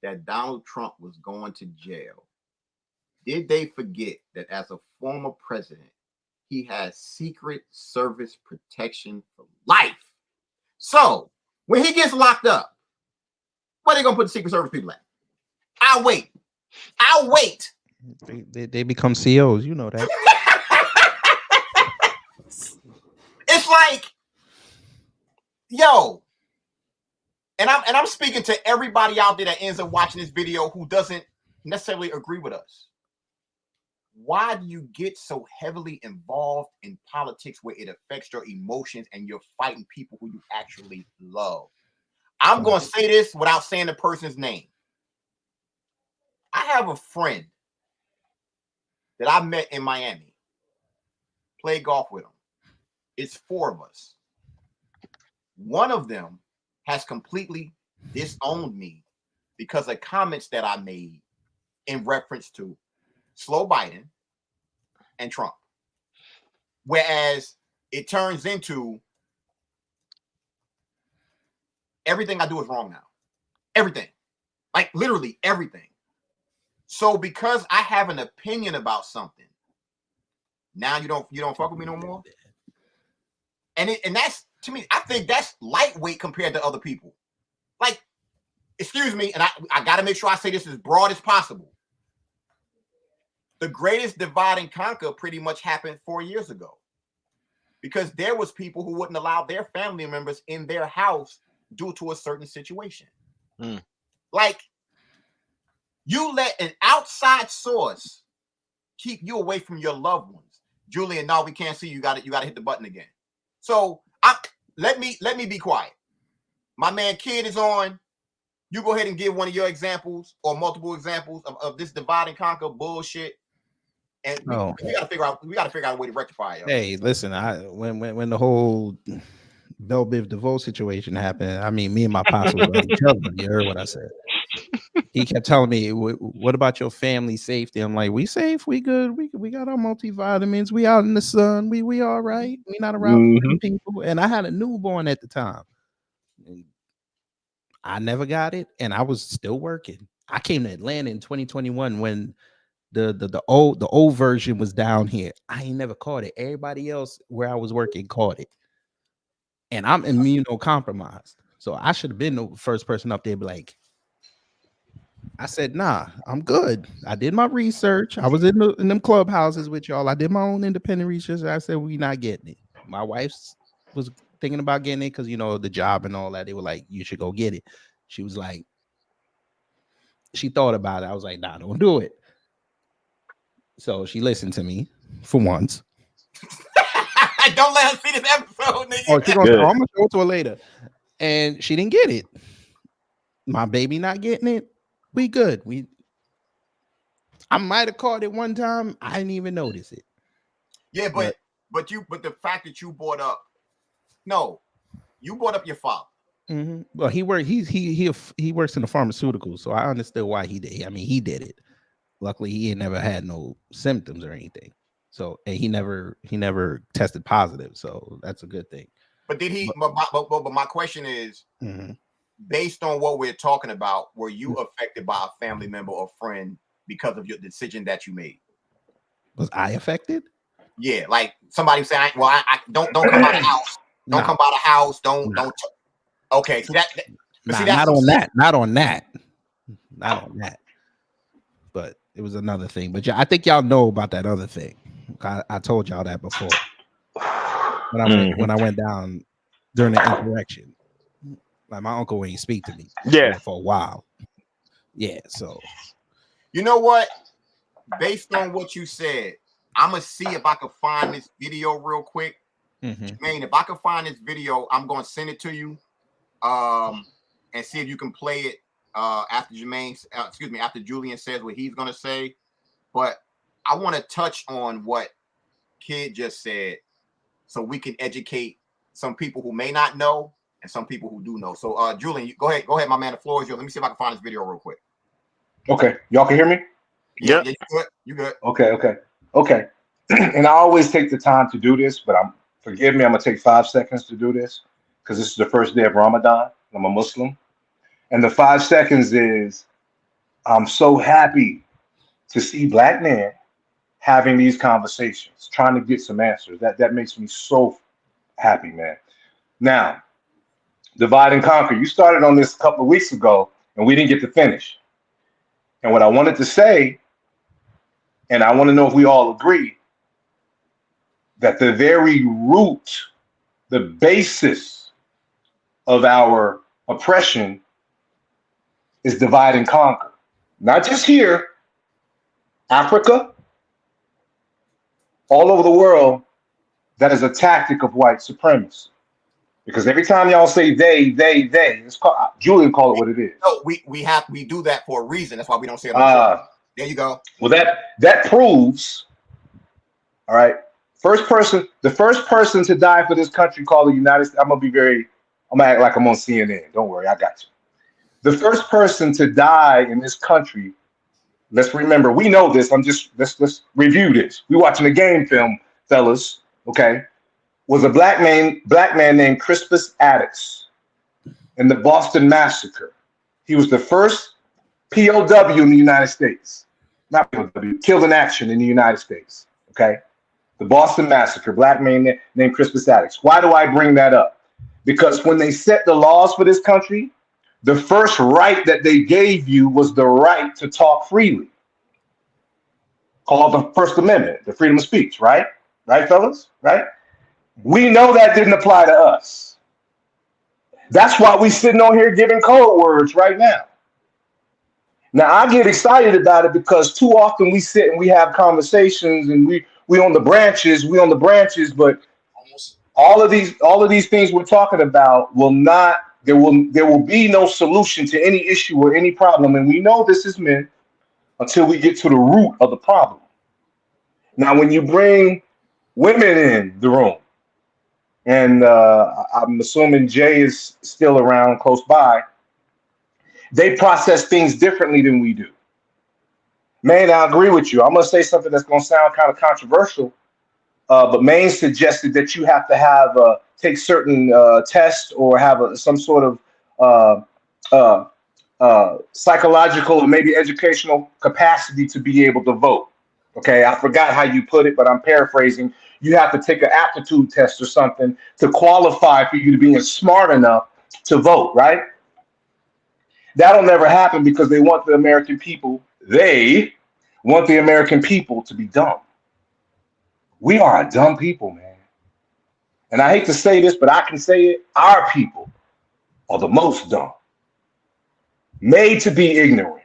that Donald Trump was going to jail, did they forget that as a former president, he has Secret Service protection for life? So when he gets locked up, where are they going to put the Secret Service people at? I'll wait. They become CEOs, you know that. It's like, yo, and I'm speaking to everybody out there that ends up watching this video who doesn't necessarily agree with us. Why do you get so heavily involved in politics where it affects your emotions and you're fighting people who you actually love? I'm going to say this without saying the person's name. I have a friend that I met in Miami. Played golf with him. It's 4 of us. One of them has completely disowned me because of comments that I made in reference to Slow Biden and Trump. Whereas it turns into everything I do is wrong now. Everything. Like literally everything. So because I have an opinion about something, now you don't fuck with me no more? and that's, to me, I think that's lightweight compared to other people. Like, excuse me, and I got to make sure I say this as broad as possible. The greatest divide and conquer pretty much happened 4 years ago, because there was people who wouldn't allow their family members in their house due to a certain situation. Like, you let an outside source keep you away from your loved ones. Julian, no, we can't see you. You got to hit the button again. So let me be quiet. My man Kid is on. You go ahead and give one of your examples or multiple examples of this divide and conquer bullshit. And we gotta figure out a way to rectify it. Hey, listen, when the whole Bell Biv DeVoe situation happened, I mean, me and my pops was at each other. You heard what I said. He kept telling me, "What about your family safety?" I'm like, "We safe, we good, we got our multivitamins, we out in the sun, we all right, we not around people." And I had a newborn at the time. And I never got it, and I was still working. I came to Atlanta in 2021 when the old version was down here. I ain't never caught it. Everybody else where I was working caught it, and I'm immunocompromised, so I should have been the first person up there. Be like, I said, "Nah, I'm good. I did my research. I was in them clubhouses with y'all. I did my own independent research. I said we not getting it. My wife was thinking about getting it because the job and all that. They were like, you should go get it. She was like, she thought about it. I was like, nah, don't do it. So she listened to me for once. Don't let her see this episode, nigga. Oh, I'm gonna show it to her later. And she didn't get it. My baby not getting it. We good. I might have caught it one time. I didn't even notice it. Yeah, but the fact that you brought up, you brought up your father. Mm-hmm. Well, he works in the pharmaceuticals, so I understood why he did. I mean, he did it. Luckily, he had never had no symptoms or anything. So, and he never tested positive. So that's a good thing. But did he? But my question is, based on what we're talking about, were you affected by a family member or friend because of your decision that you made? Was I affected? Yeah, like somebody saying, "Well, I don't come out of the house. Don't come out of the house. Don't." Okay, so not on that. But it was another thing. But yeah, I think y'all know about that other thing. I told y'all that before when I went down during the insurrection. Like my uncle wouldn't speak to me for a while. Yeah, so you know what? Based on what you said, I'm gonna see if I can find this video real quick. Jermaine, if I can find this video, I'm gonna send it to you. And see if you can play it after after Julian says what he's gonna say. But I want to touch on what Kid just said, so we can educate some people who may not know and some people who do know. So, Julian, go ahead, my man. The floor is yours. Let me see if I can find this video real quick. Okay, y'all can hear me? Yeah, you good? Okay. And I always take the time to do this, but forgive me, I'm gonna take 5 seconds to do this because this is the first day of Ramadan. I'm a Muslim, and the 5 seconds is I'm so happy to see Black men having these conversations, trying to get some answers. That makes me so happy, man. Now, divide and conquer. You started on this a couple of weeks ago, and we didn't get to finish. And what I wanted to say, and I want to know if we all agree, that the very root, the basis of our oppression is divide and conquer. Not just here, Africa, all over the world. That is a tactic of white supremacy. Because every time y'all say they, it's called, Julian called it what it is. No, we do that for a reason. That's why we don't say it. There you go. Well, that proves, all right. The first person to die for this country called the United States. I'm gonna act like I'm on CNN. Don't worry, I got you. The first person to die in this country, let's remember, we know this. Let's review this. We watching a game film, fellas, okay? Was a black man named Crispus Attucks in the Boston Massacre. He was the first POW in the United States. Not POW, killed in action in the United States, okay? The Boston Massacre, black man named Crispus Attucks. Why do I bring that up? Because when they set the laws for this country, the first right that they gave you was the right to talk freely, called the First Amendment, the freedom of speech, right? Right, fellas? Right? We know that didn't apply to us. That's why we sitting on here giving code words right now. Now, I get excited about it because too often we sit and we have conversations and we on the branches, but all of these things we're talking about will not, there will be no solution to any issue or any problem. And we know this is meant until we get to the root of the problem. Now, when you bring women in the room, and I'm assuming Jay is still around close by, they process things differently than we do. Man, I agree with you. I'm going to say something that's going to sound kind of controversial, but Maine suggested that you have to have take certain tests or have some sort of psychological or maybe educational capacity to be able to vote. Okay, I forgot how you put it, but I'm paraphrasing. You have to take an aptitude test or something to qualify for you to be smart enough to vote, right? That'll never happen because they want the American people to be dumb. We are a dumb people, man. And I hate to say this, but I can say it. Our people are the most dumb. Made to be ignorant.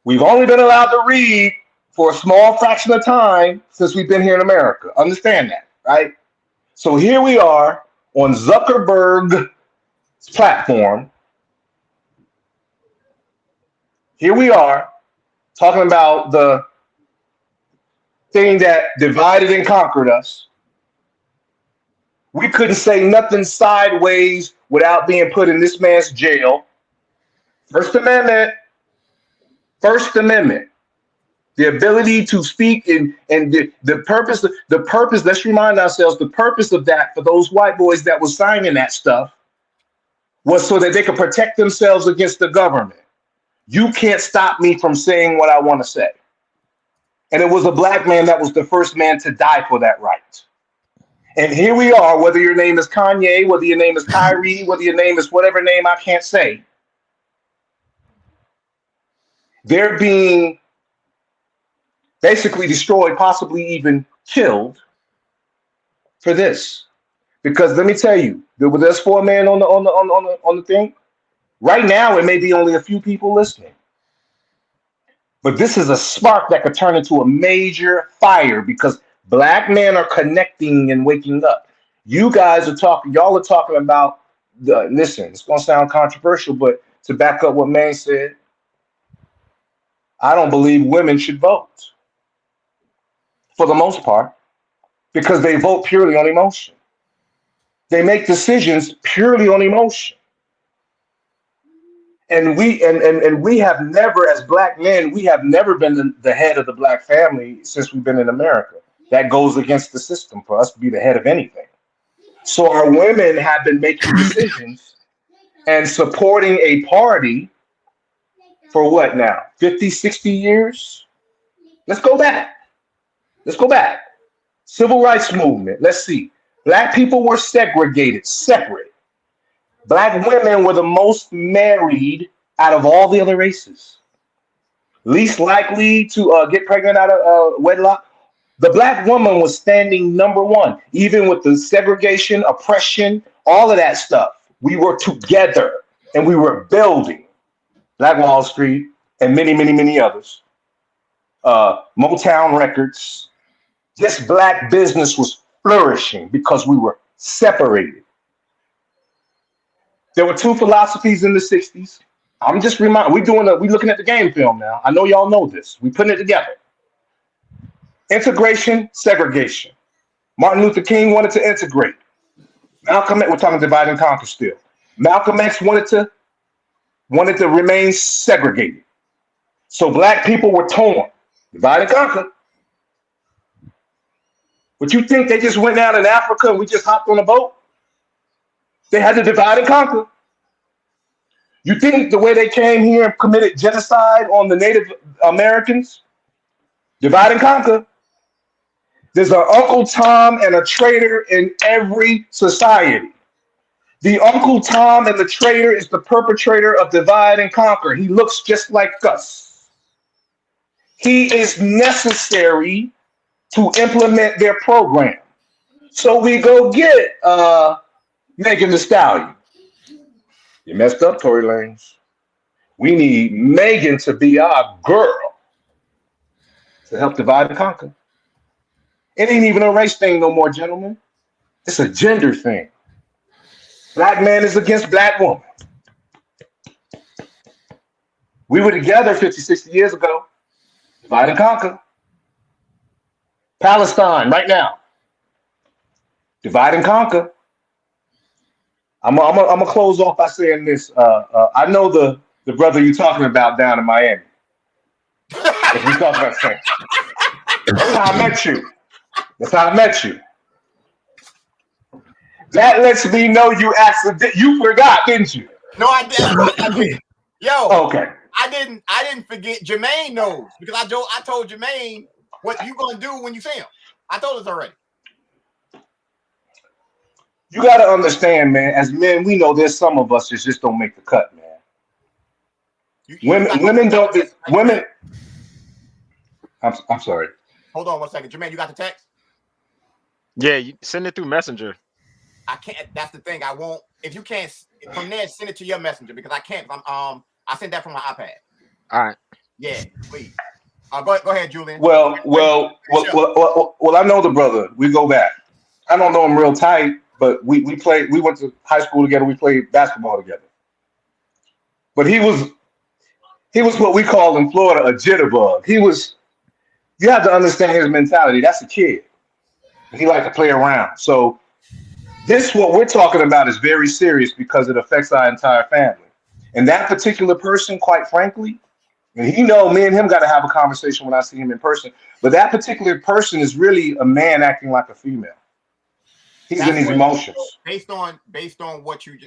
We've only been allowed to read for a small fraction of time since we've been here in America. Understand that, right? So here we are on Zuckerberg's platform. Here we are talking about the thing that divided and conquered us. We couldn't say nothing sideways without being put in this man's jail. First Amendment. First Amendment. The ability to speak and the purpose, let's remind ourselves, the purpose of that for those white boys that were signing that stuff was so that they could protect themselves against the government. You can't stop me from saying what I want to say. And it was a black man that was the first man to die for that right. And here we are, whether your name is Kanye, whether your name is Kyrie, whether your name is whatever name I can't say, they're being basically destroyed, possibly even killed for this. Because let me tell you, there's 4 men on the thing. Right now, it may be only a few people listening. But this is a spark that could turn into a major fire because black men are connecting and waking up. You guys are talking, y'all are talking about listen, it's going to sound controversial, but to back up what Maine said, I don't believe women should vote for the most part because they vote purely on emotion. They make decisions purely on emotion. And we have never, as black men, we have never been the head of the black family since we've been in America. That goes against the system for us to be the head of anything. So our women have been making decisions and supporting a party for what now? 50, 60 years? Let's go back. Civil rights movement. Let's see. Black people were segregated, separate. Black women were the most married out of all the other races. Least likely to get pregnant out of wedlock. The black woman was standing number 1, even with the segregation, oppression, all of that stuff. We were together and we were building. Black Wall Street and many, many, many others. Motown Records. This black business was flourishing because we were separated. There were 2 philosophies in the 60s. I'm just reminding, we're looking at the game film now. I know y'all know this. We're putting it together. Integration, segregation. Martin Luther King wanted to integrate. Malcolm X, we're talking divide and conquer still. Malcolm X wanted to remain segregated. So black people were torn. Divide and conquer. But you think they just went out in Africa and we just hopped on a boat? They had to divide and conquer. You think the way they came here and committed genocide on the Native Americans? Divide and conquer. There's an Uncle Tom and a traitor in every society. The Uncle Tom and the traitor is the perpetrator of divide and conquer. He looks just like us. He is necessary to implement their program. So we go get Megan Thee Stallion. You messed up, Tory Lanez. We need Megan to be our girl to help divide and conquer. It ain't even a race thing no more, gentlemen. It's a gender thing. Black man is against black woman. We were together 50, 60 years ago. Divide and conquer. Palestine, right now. Divide and conquer. I'm gonna close off by saying this. I know the brother you're talking about down in Miami. If we talk about the same. That's how I met you. That's how I met you. That lets me know you forgot, didn't you? No, I didn't. Yo, Okay. I didn't forget. Jermaine knows because I told Jermaine what you gonna do when you see him. I told us already. You got to understand, man. As men, we know there's some of us that just don't make the cut, man. Women don't. Women. I'm sorry. Hold on 1 second, Jermaine. You got the text? Yeah, you send it through Messenger. I can't. That's the thing. I won't. If you can't from there, send it to your messenger because I can't. I sent that from my iPad. All right. Yeah, please. Go ahead, Julian. Well, I know the brother. We go back. I don't know him real tight, but we played. We went to high school together. We played basketball together. But he was what we call in Florida a jitterbug. You have to understand his mentality. That's a kid. He liked to play around. So what we're talking about is very serious because it affects our entire family. And that particular person, quite frankly, and me and him got to have a conversation when I see him in person. But that particular person is really a man acting like a female. He's in his emotions. Based on what you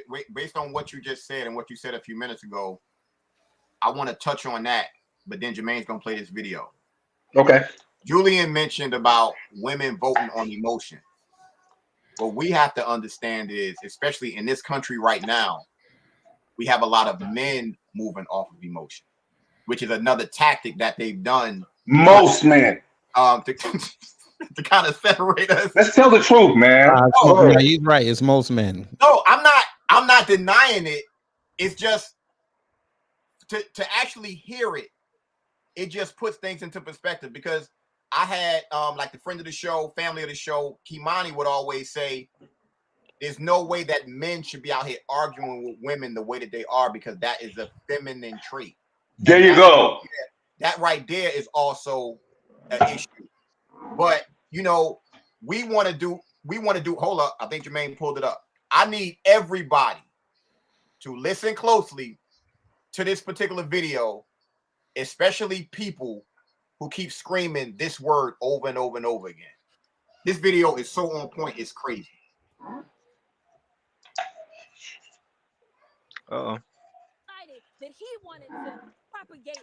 just said and what you said a few minutes ago, I want to touch on that. But then Jermaine's gonna play this video. Okay. Julian mentioned about women voting on emotion. What we have to understand is, especially in this country right now, we have a lot of men moving off of emotion, which is another tactic that they've done. Most men. To kind of separate us. Let's tell the truth, man. Yeah, he's right. It's most men. No, I'm not denying it. It's just to actually hear it, it just puts things into perspective because I had like the friend of the show, family of the show, Kimani would always say, there's no way that men should be out here arguing with women the way that they are because that is a feminine trait. There you go. That right there is also an issue. But we want to do. Hold up, I think Jermaine pulled it up. I need everybody to listen closely to this particular video, especially people who keep screaming this word over and over and over again. This video is so on point, it's crazy. Uh-oh. That he wanted to propagate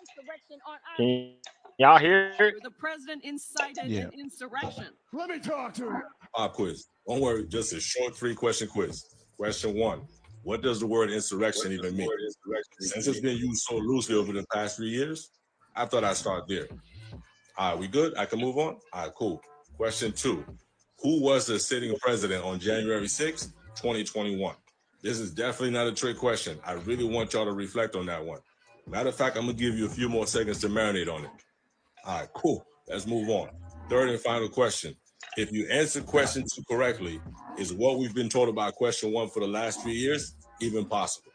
insurrection on our Can y'all hear it? The president incited an insurrection. Let me talk to you. Quiz. Don't worry, just a short 3-question quiz. Question 1. What does the word insurrection even mean? Since it's been used so loosely over the past 3 years, I thought I'd start there. All right, we good? I can move on? All right, cool. Question 2. Who was the sitting president on January 6th, 2021? This is definitely not a trick question. I really want y'all to reflect on that one. Matter of fact, I'm going to give you a few more seconds to marinate on it. All right, cool. Let's move on. Third and final question. If you answer question 2 correctly, is what we've been told about question 1 for the last 3 years even possible?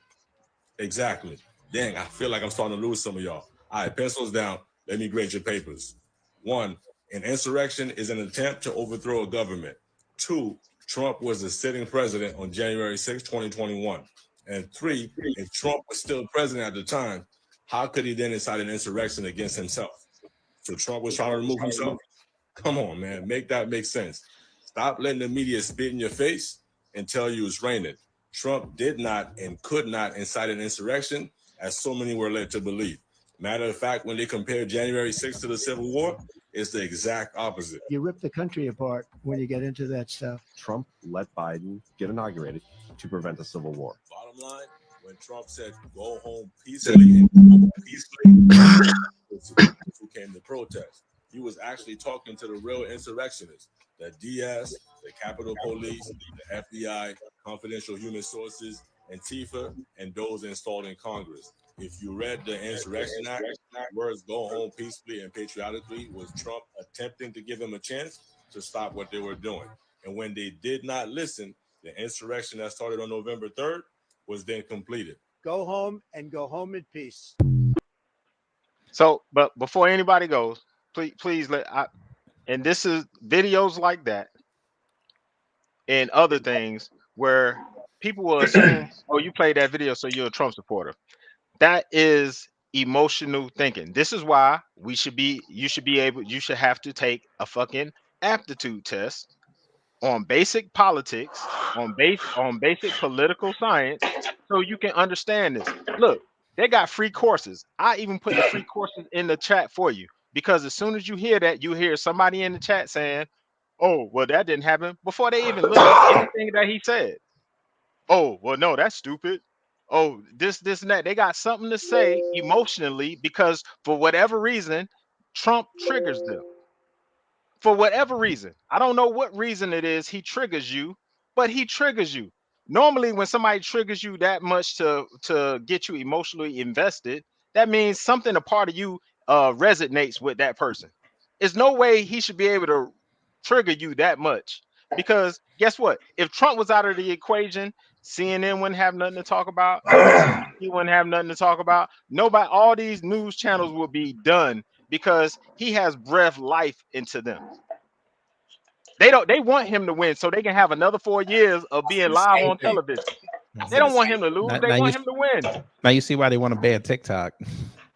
Exactly. Dang, I feel like I'm starting to lose some of y'all. All right, pencils down. Let me grade your papers. 1, an insurrection is an attempt to overthrow a government. 2, Trump was the sitting president on January 6, 2021. And 3, if Trump was still president at the time, how could he then incite an insurrection against himself? So Trump was trying to remove himself? Come on, man, make that make sense. Stop letting the media spit in your face and tell you it's raining. Trump did not and could not incite an insurrection, as so many were led to believe. Matter of fact, when they compared January 6th to the Civil War, It's the exact opposite. You rip the country apart when you get into that stuff. Trump let Biden get inaugurated to prevent a civil war. Bottom line, when Trump said go home peacefully, who came to protest, he was actually talking to the real insurrectionists, the DS, the Capitol Police, the FBI, confidential human sources, Antifa, and those installed in Congress. If you read the Insurrection Act, words go home peacefully and patriotically was Trump attempting to give them a chance to stop what they were doing. And when they did not listen, the insurrection that started on November 3rd was then completed. Go home and go home in peace. So, but before anybody goes, please and this is videos like that and other things where people will assume, oh, you played that video, so you're a Trump supporter. That is emotional thinking. This is why you should have to take a fucking aptitude test on basic politics, on basic political science, so you can understand this. Look, they got free courses. I even put the free courses in the chat for you, because as soon as you hear that, you hear somebody in the chat saying, oh, well, that didn't happen, before they even look at anything that he said. Oh, well, no, that's stupid. Oh, this and that. They got something to say emotionally because for whatever reason, Trump triggers them. For whatever reason. I don't know what reason it is he triggers you, but he triggers you. Normally, when somebody triggers you that much to get you emotionally invested, that means something, a part of you resonates with that person. There's no way he should be able to trigger you that much, because guess what? If Trump was out of the equation, CNN wouldn't have nothing to talk about. He wouldn't have nothing to talk about. Nobody, all these news channels will be done because he has breathed life into them. They want him to win so they can have another 4 years of being live on television. They don't want him to lose. They want him to win. Now you see why they want to ban TikTok.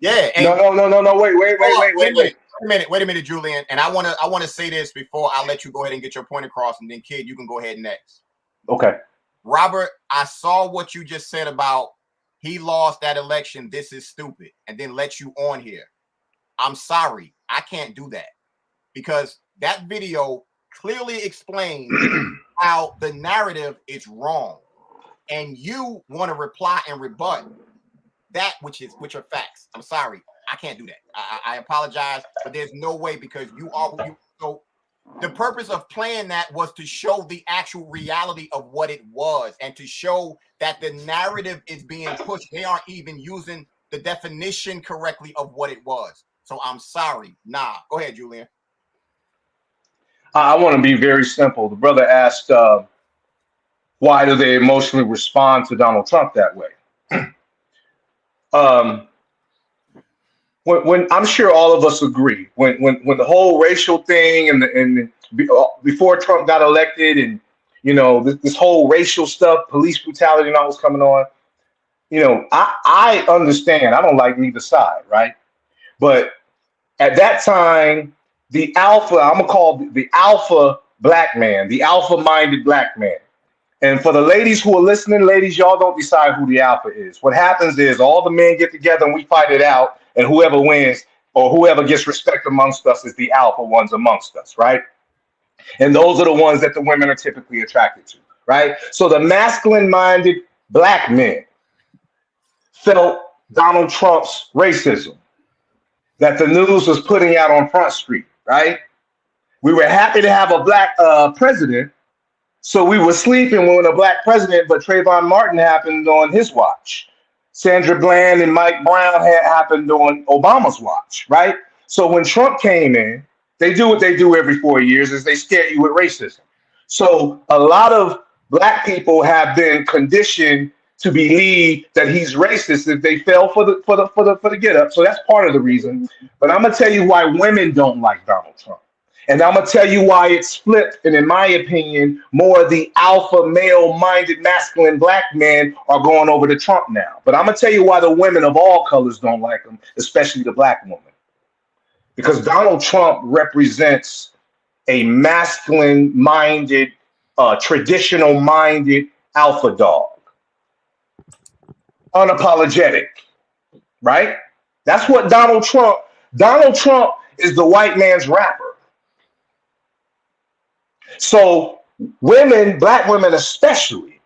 Yeah. No. Wait a minute, Julian. And I want to say this before I let you go ahead and get your point across, and then Kid, you can go ahead next. Okay. Robert, I saw what you just said about he lost that election. This is stupid. And then let you on here. I'm sorry. I can't do that, because that video clearly explains how the narrative is wrong. And you want to reply and rebut that which are facts. I'm sorry. I can't do that. I apologize, but there's no way, because so the purpose of playing that was to show the actual reality of what it was and to show that the narrative is being pushed. They aren't even using the definition correctly of what it was. So I'm sorry. Nah, go ahead, Julian. I want to be very simple. The brother asked, why do they emotionally respond to Donald Trump that way? When I'm sure all of us agree, when the whole racial thing and before Trump got elected, and this whole racial stuff, police brutality and all was coming on, I understand. I don't like neither side, right? But at that time, the alpha, I'm gonna call the alpha black man, the alpha-minded black man. And for the ladies who are listening, ladies, y'all don't decide who the alpha is. What happens is all the men get together and we fight it out, and whoever wins or whoever gets respect amongst us is the alpha ones amongst us, right? And those are the ones that the women are typically attracted to, right? So the masculine-minded black men felt Donald Trump's racism that the news was putting out on Front Street, right? We were happy to have a black president, so we were sleeping when a black president, but Trayvon Martin happened on his watch. Sandra Bland and Mike Brown happened on Obama's watch, right? So when Trump came in, they do what they do every 4 years, is they scare you with racism. So a lot of black people have been conditioned to believe that he's racist if they fell for the get up. So that's part of the reason. But I'm gonna tell you why women don't like Donald Trump. And I'm going to tell you why it's flipped. And in my opinion, more of the alpha male-minded masculine black men are going over to Trump now. But I'm going to tell you why the women of all colors don't like him, especially the black woman. Because Donald Trump represents a masculine-minded, traditional-minded alpha dog. Unapologetic, right? That's what Donald Trump is the white man's rapper. So women, black women especially.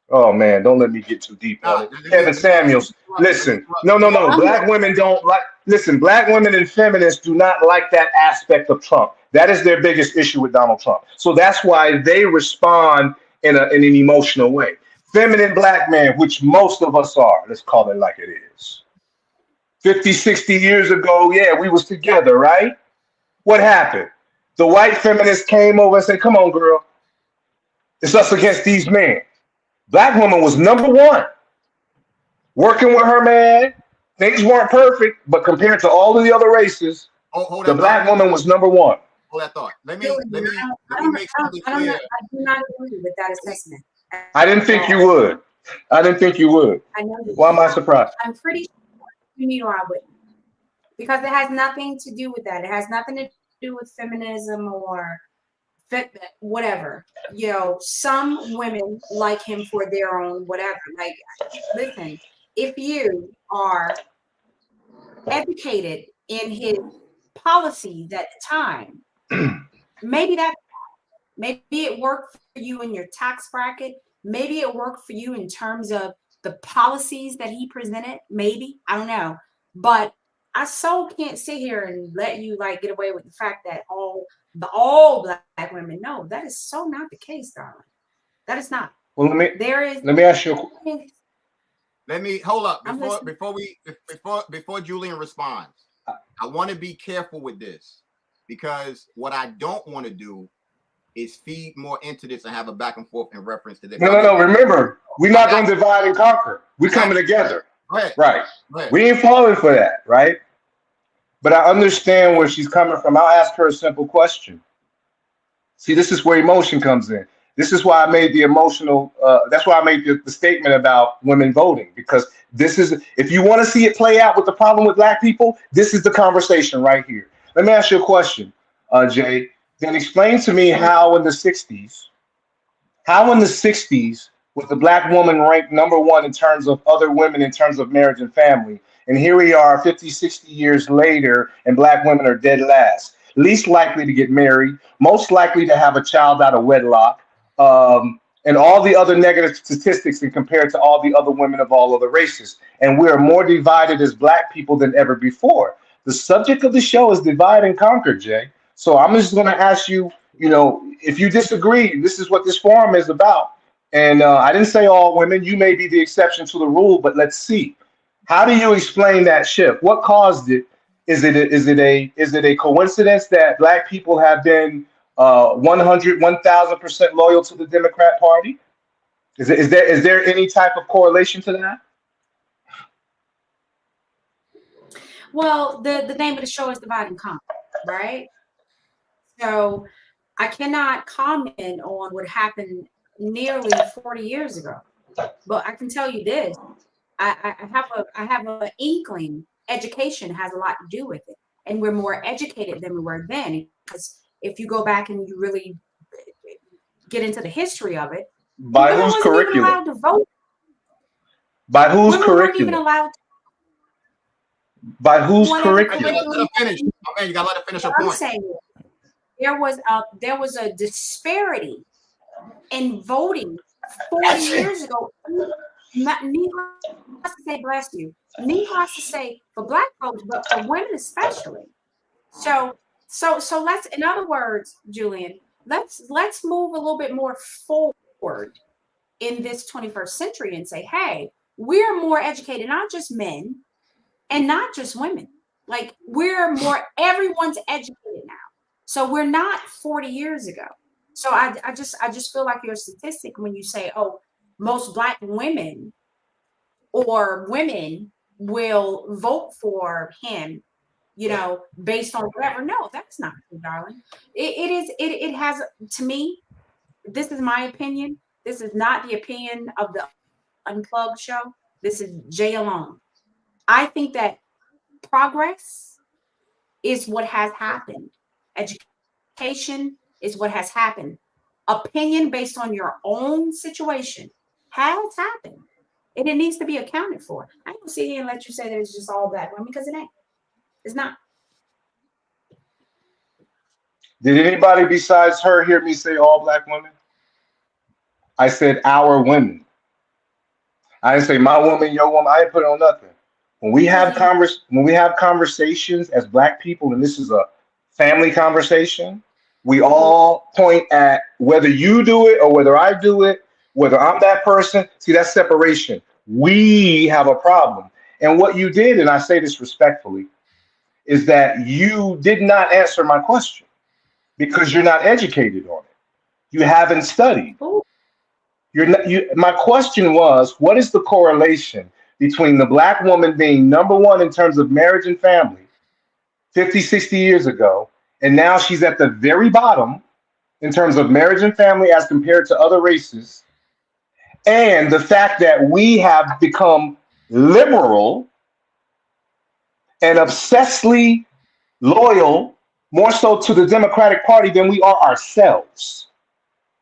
Oh man, don't let me get too deep on it. Kevin Samuels, listen, no. Black women don't like. Listen, black women and feminists do not like that aspect of Trump. That is their biggest issue with Donald Trump. So that's why they respond in an emotional way. Feminine black men, which most of us are, let's call it like it is. 50, 60 years ago, yeah, we was together, right? What happened? The white feminists came over and said, come on, girl. It's us against these men. Black woman was number one. Working with her man. Things weren't perfect, but compared to all of the other races, the black woman was number one. Hold that thought. Let me make something clear. I do not agree with that assessment. I didn't think you would. I didn't think you would. I know you. Why am I surprised? I'm pretty sure you know I wouldn't. Because it has nothing to do with that. It has nothing to do with feminism or whatever. You know, some women like him for their own whatever. Like, listen, if you are educated in his policies at the time, maybe it worked for you in your tax bracket. Maybe it worked for you in terms of the policies that he presented. Maybe, I don't know. But I so can't sit here and let you like get away with the fact that all black women. No, that is so not the case, darling. That is not. Well, let me ask you. Let me hold up before Julian responds. I want to be careful with this because what I don't want to do is feed more into this and have a back and forth in reference to this. No. Remember, we're not going to divide and conquer. We're coming together. Right. We ain't falling for that, right? But I understand where she's coming from. I'll ask her a simple question. See, this is where emotion comes in. This is why I made the emotional. That's why I made the statement about women voting, because this is, if you want to see it play out with the problem with black people, this is the conversation right here. Let me ask you a question, Jay. Then explain to me how in the 60s, was the black woman ranked number one in terms of other women in terms of marriage and family. And here we are 50, 60 years later, and black women are dead last. Least likely to get married, most likely to have a child out of wedlock, and all the other negative statistics and compared to all the other women of all other races. And we are more divided as black people than ever before. The subject of the show is divide and conquer, Jay. So I'm just going to ask you, if you disagree, this is what this forum is about. And I didn't say all women. You may be the exception to the rule, but let's see. How do you explain that shift? What caused it? Is it a coincidence that black people have been 1,000% loyal to the Democrat Party? Is there any type of correlation to that? Well, the name of the show is Divide and Conquer, right? So I cannot comment on what happened nearly 40 years ago, but I can tell you this: I have an inkling. Education has a lot to do with it, and we're more educated than we were then. Because if you go back and you really get into the history of it, by whose curriculum? Allowed to vote. By whose curriculum? Even allowed to. By whose curriculum? You gotta let her finish. You gotta let her finish her point. I'm saying there was a disparity in voting 40 years ago. Needless to say, bless you. Needless to say, for black folks, but for women especially. So let's, in other words, Julian, let's move a little bit more forward in this 21st century and say, hey, we're more educated, not just men and not just women. Like everyone's educated now. So we're not 40 years ago. So I just feel like you're a statistic when you say, oh, most black women or women will vote for him, based on whatever. No, that's not true, darling. It has, to me, this is my opinion. This is not the opinion of the Unplugged show. This is Jay alone. I think that progress is what has happened. Education is what has happened. Opinion based on your own situation has happened. And it needs to be accounted for. I don't sit here and let you say that it's just all black women, because it ain't. It's not. Did anybody besides her hear me say all black women? I said our women. I didn't say my woman, your woman. I didn't put it on nothing. When we have conversations as black people, and this is a family conversation, we all point at whether you do it or whether I do it, whether I'm that person. See, that's separation. We have a problem. And what you did, and I say this respectfully, is that you did not answer my question because you're not educated on it. You haven't studied. My question was, what is the correlation between the black woman being number one in terms of marriage and family 50, 60 years ago, and now she's at the very bottom in terms of marriage and family as compared to other races, and the fact that we have become liberal and obsessively loyal more so to the Democratic Party than we are ourselves.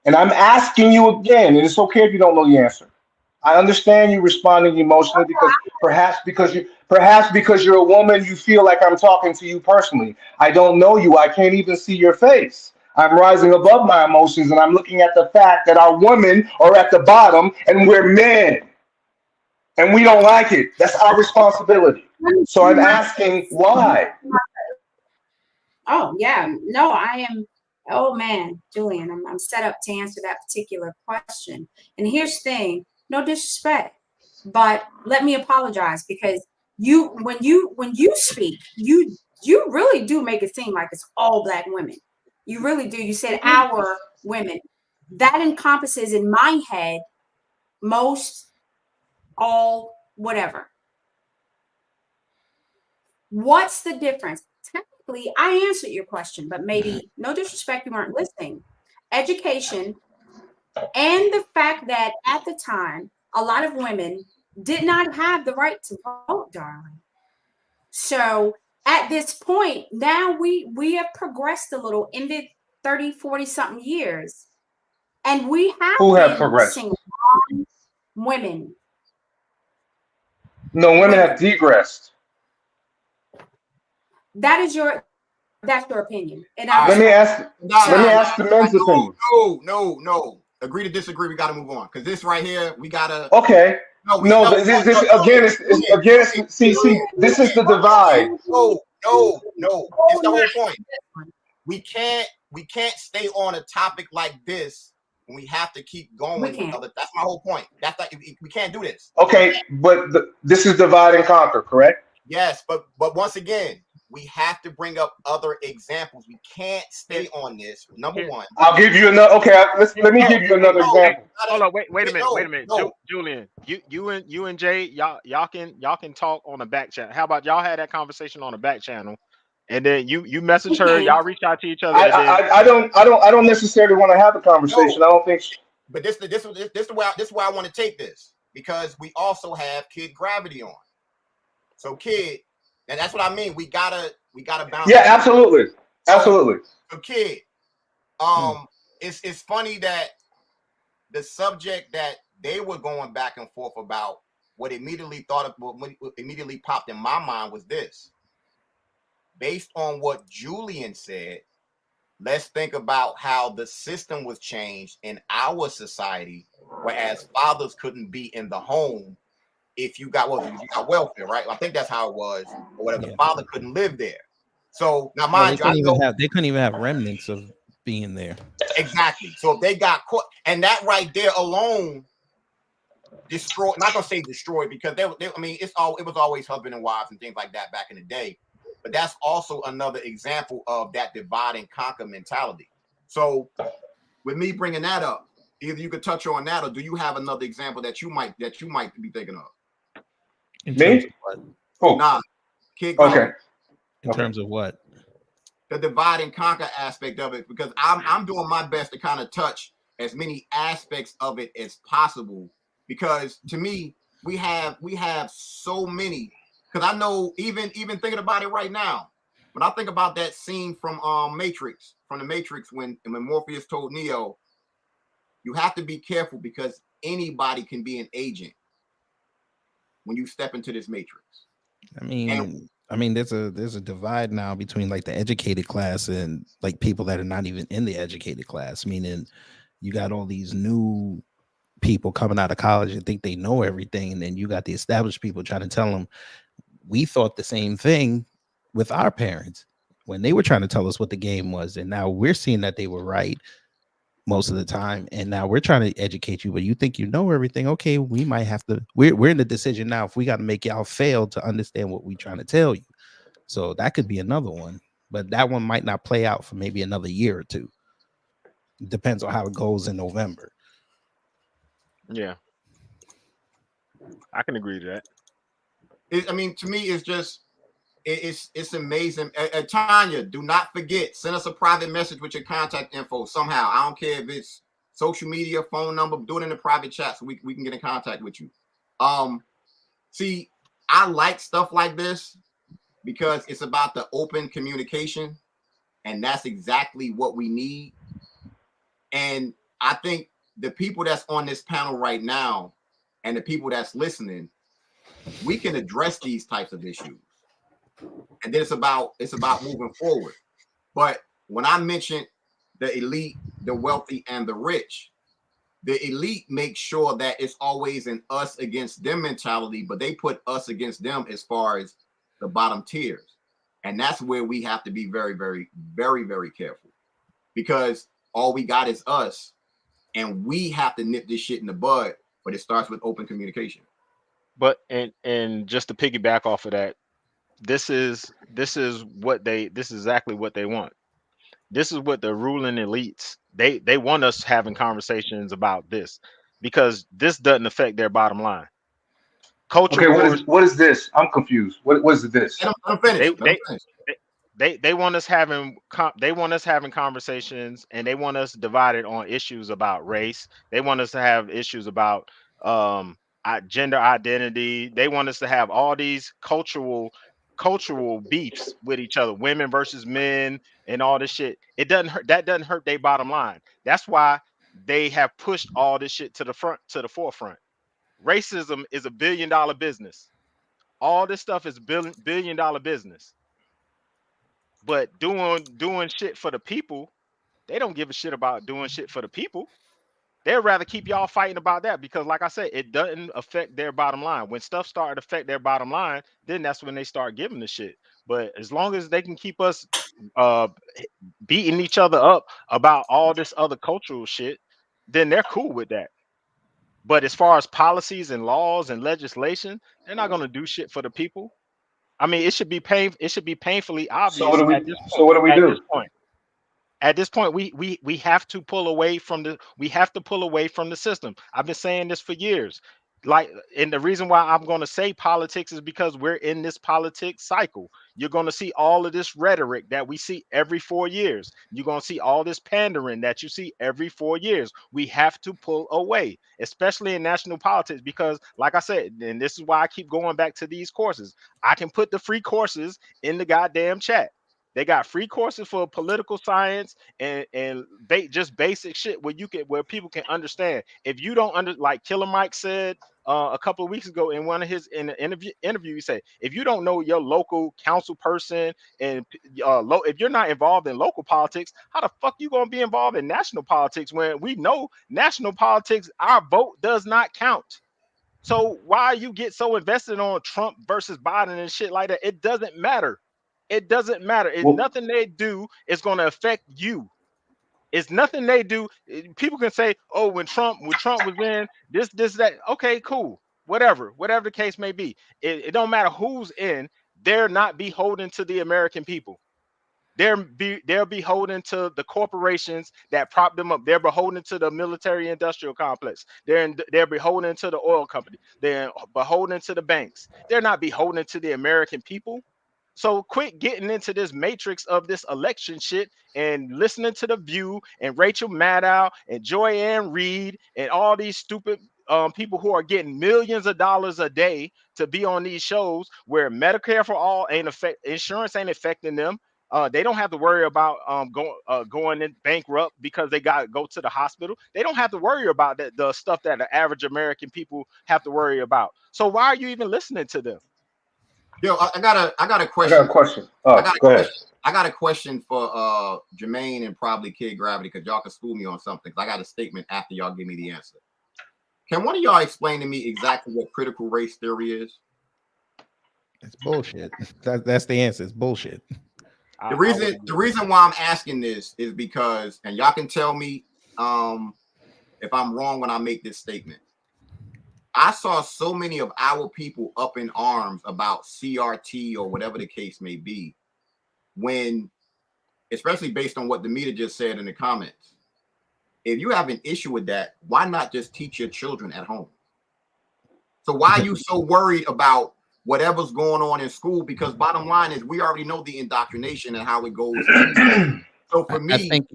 And I'm asking you again, and it's okay if you don't know the answer. I understand you responding emotionally because perhaps because you're a woman, you feel like I'm talking to you personally. I don't know you. I can't even see your face. I'm rising above my emotions and I'm looking at the fact that our women are at the bottom and we're men. And we don't like it. That's our responsibility. So I'm asking why. Oh, yeah. No, I am. Oh, man, Julian, I'm set up to answer that particular question. And here's the thing. No disrespect, but let me apologize because when you speak, you really do make it seem like it's all black women. You really do. You said our women. That encompasses in my head most, all, whatever. What's the difference? Technically, I answered your question, but maybe, no disrespect, you weren't listening. Education and the fact that at the time, a lot of women did not have the right to vote, darling. So at this point, now we have progressed a little in the 30, 40 something years. And we have Who have progressed? single women. No, women have degressed. That's your opinion. And let me ask the men's opinion. No. Agree to disagree. We got to move on because this right here, we gotta. Okay. This is the divide. No. It's the whole point. We can't stay on a topic like this when we have to keep going. That's my whole point. That's like we can't do this. Okay, but this is divide and conquer, correct? Yes, but once again, we have to bring up other examples. We can't stay on this. Number one. I'll give you another. Okay, let me give you another example. Hold on, wait a minute. Julian, you and Jay, y'all can talk on the back channel. How about y'all had that conversation on the back channel, and then you message her, y'all reach out to each other. I don't necessarily want to have a conversation. I don't think. But this is why I want to take this because we also have Kid Gravity on. So Kid. And that's what I mean. We gotta bounce. Yeah, absolutely. So Kid, it's funny that the subject that they were going back and forth about, what immediately popped in my mind was this. Based on what Julian said, let's think about how the system was changed in our society, whereas fathers couldn't be in the home. If you got welfare, right? I think that's how it was, or whatever. The father couldn't live there. So now, mind you, they couldn't even have remnants of being there. Exactly. So if they got caught, and that right there alone destroyed. Not gonna say destroyed because it was always husband and wives and things like that back in the day. But that's also another example of that divide and conquer mentality. So with me bringing that up, either you could touch on that, or do you have another example that you might be thinking of? Me? Oh, nah. Kid okay. In terms of what? The divide and conquer aspect of it, because I'm doing my best to kind of touch as many aspects of it as possible. Because to me, we have so many. Because I know even thinking about it right now, when I think about that scene from the Matrix, when Morpheus told Neo, you have to be careful because anybody can be an agent when you step into this matrix. I mean, I mean, there's a divide now between like the educated class and like people that are not even in the educated class. Meaning, you got all these new people coming out of college and think they know everything, and then you got the established people trying to tell them we thought the same thing with our parents when they were trying to tell us what the game was, and now we're seeing that they were right most of the time, and now we're trying to educate you, but you think you know everything. Okay, we might have to. We're in the decision now if we got to make y'all fail to understand what we're trying to tell you. So that could be another one, but that one might not play out for maybe another year or two. Depends on how it goes in November. Yeah, I can agree to that. I mean, to me, it's just it's amazing. Tanya, do not forget, send us a private message with your contact info somehow. I don't care if it's social media, phone number, do it in the private chat so we can get in contact with you. See, I like stuff like this because it's about the open communication, and that's exactly what we need. And I think the people that's on this panel right now and the people that's listening, we can address these types of issues. And then it's about moving forward. But when I mentioned the elite, the wealthy, and the rich, the elite make sure that it's always an us against them mentality, but they put us against them as far as the bottom tiers. And that's where we have to be very, very, very, very careful, because all we got is us, and we have to nip this shit in the bud, but it starts with open communication. But and just to piggyback off of that, this is exactly what they want. This is what the ruling elites, they want us having conversations about this, because this doesn't affect their bottom line. Culture Okay, wars. what is this? I'm confused. What is this? I'm finished. They want us having conversations, and they want us divided on issues about race. They want us to have issues about gender identity. They want us to have all these cultural beefs with each other, women versus men, and all this shit. That doesn't hurt their bottom line. That's why they have pushed all this shit to the forefront. Racism is $1 billion business. All this stuff is $1 billion business. But doing shit for the people, they don't give a shit about doing shit for the people. They'd rather keep y'all fighting about that, because like I said, it doesn't affect their bottom line. When stuff started to affect their bottom line, then that's when they start giving the shit. But as long as they can keep us beating each other up about all this other cultural shit, then they're cool with that. But as far as policies and laws and legislation, they're not gonna do shit for the people. I mean, it should be painfully obvious. So what do we at this point, so what do we do? At this point, we have to pull away from the system. I've been saying this for years. Like, and the reason why I'm going to say politics is because we're in this politics cycle. You're going to see all of this rhetoric that we see every 4 years. You're going to see all this pandering that you see every 4 years. We have to pull away, especially in national politics, because like I said, and this is why I keep going back to these courses. I can put the free courses in the goddamn chat. They got free courses for political science and just basic shit where people can understand. If you don't like Killer Mike said a couple of weeks ago in one of his interview, he said, if you don't know your local council person and if you're not involved in local politics, how the fuck you gonna be involved in national politics when we know national politics, our vote does not count? So why you get so invested on Trump versus Biden and shit like that? It doesn't matter. It doesn't matter. Nothing they do is going to affect you. It's nothing they do. People can say, "Oh, when Trump was in this, that." Okay, cool. Whatever the case may be. It don't matter who's in. They're not beholden to the American people. They're beholden to the corporations that prop them up. They're beholden to the military-industrial complex. They're beholden to the oil company. They're beholden to the banks. They're not beholden to the American people. So quit getting into this matrix of this election shit and listening to The View and Rachel Maddow and Joy-Ann Reid and all these stupid people who are getting millions of dollars a day to be on these shows where Medicare for all insurance ain't affecting them. They don't have to worry about going in bankrupt because they got to go to the hospital. They don't have to worry about the stuff that the average American people have to worry about. So why are you even listening to them? Yo, I got a I question. got a question. Oh, go ahead. I got a question for Jermaine and probably Kid Gravity, because y'all can school me on something. I got a statement after y'all give me the answer. Can one of y'all explain to me exactly what critical race theory is? It's bullshit. That's the answer. It's bullshit. The reason why I'm asking this is because, and y'all can tell me if I'm wrong when I make this statement. I saw so many of our people up in arms about CRT or whatever the case may be, when, especially based on what Demeter just said in the comments. If you have an issue with that, why not just teach your children at home? So why are you so worried about whatever's going on in school? Because bottom line is we already know the indoctrination and how it goes. So for me, I think,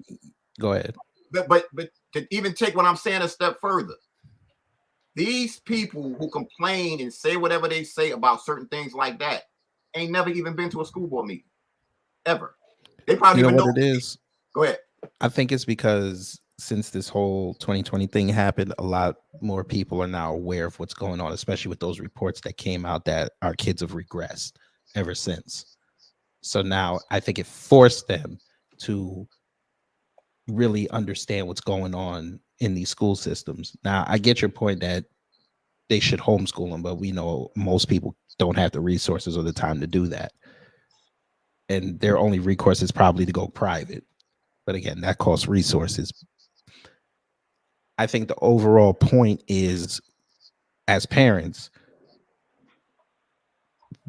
go ahead. But to even take what I'm saying a step further, these people who complain and say whatever they say about certain things like that ain't never even been to a school board meeting ever. They probably You know even what know it is? Go ahead. I think it's because since this whole 2020 thing happened, a lot more people are now aware of what's going on, especially with those reports that came out that our kids have regressed ever since. So now I think it forced them to really understand what's going on in these school systems. Now, I get your point that they should homeschool them, but we know most people don't have the resources or the time to do that. And their only recourse is probably to go private. But again, that costs resources. I think the overall point is, as parents,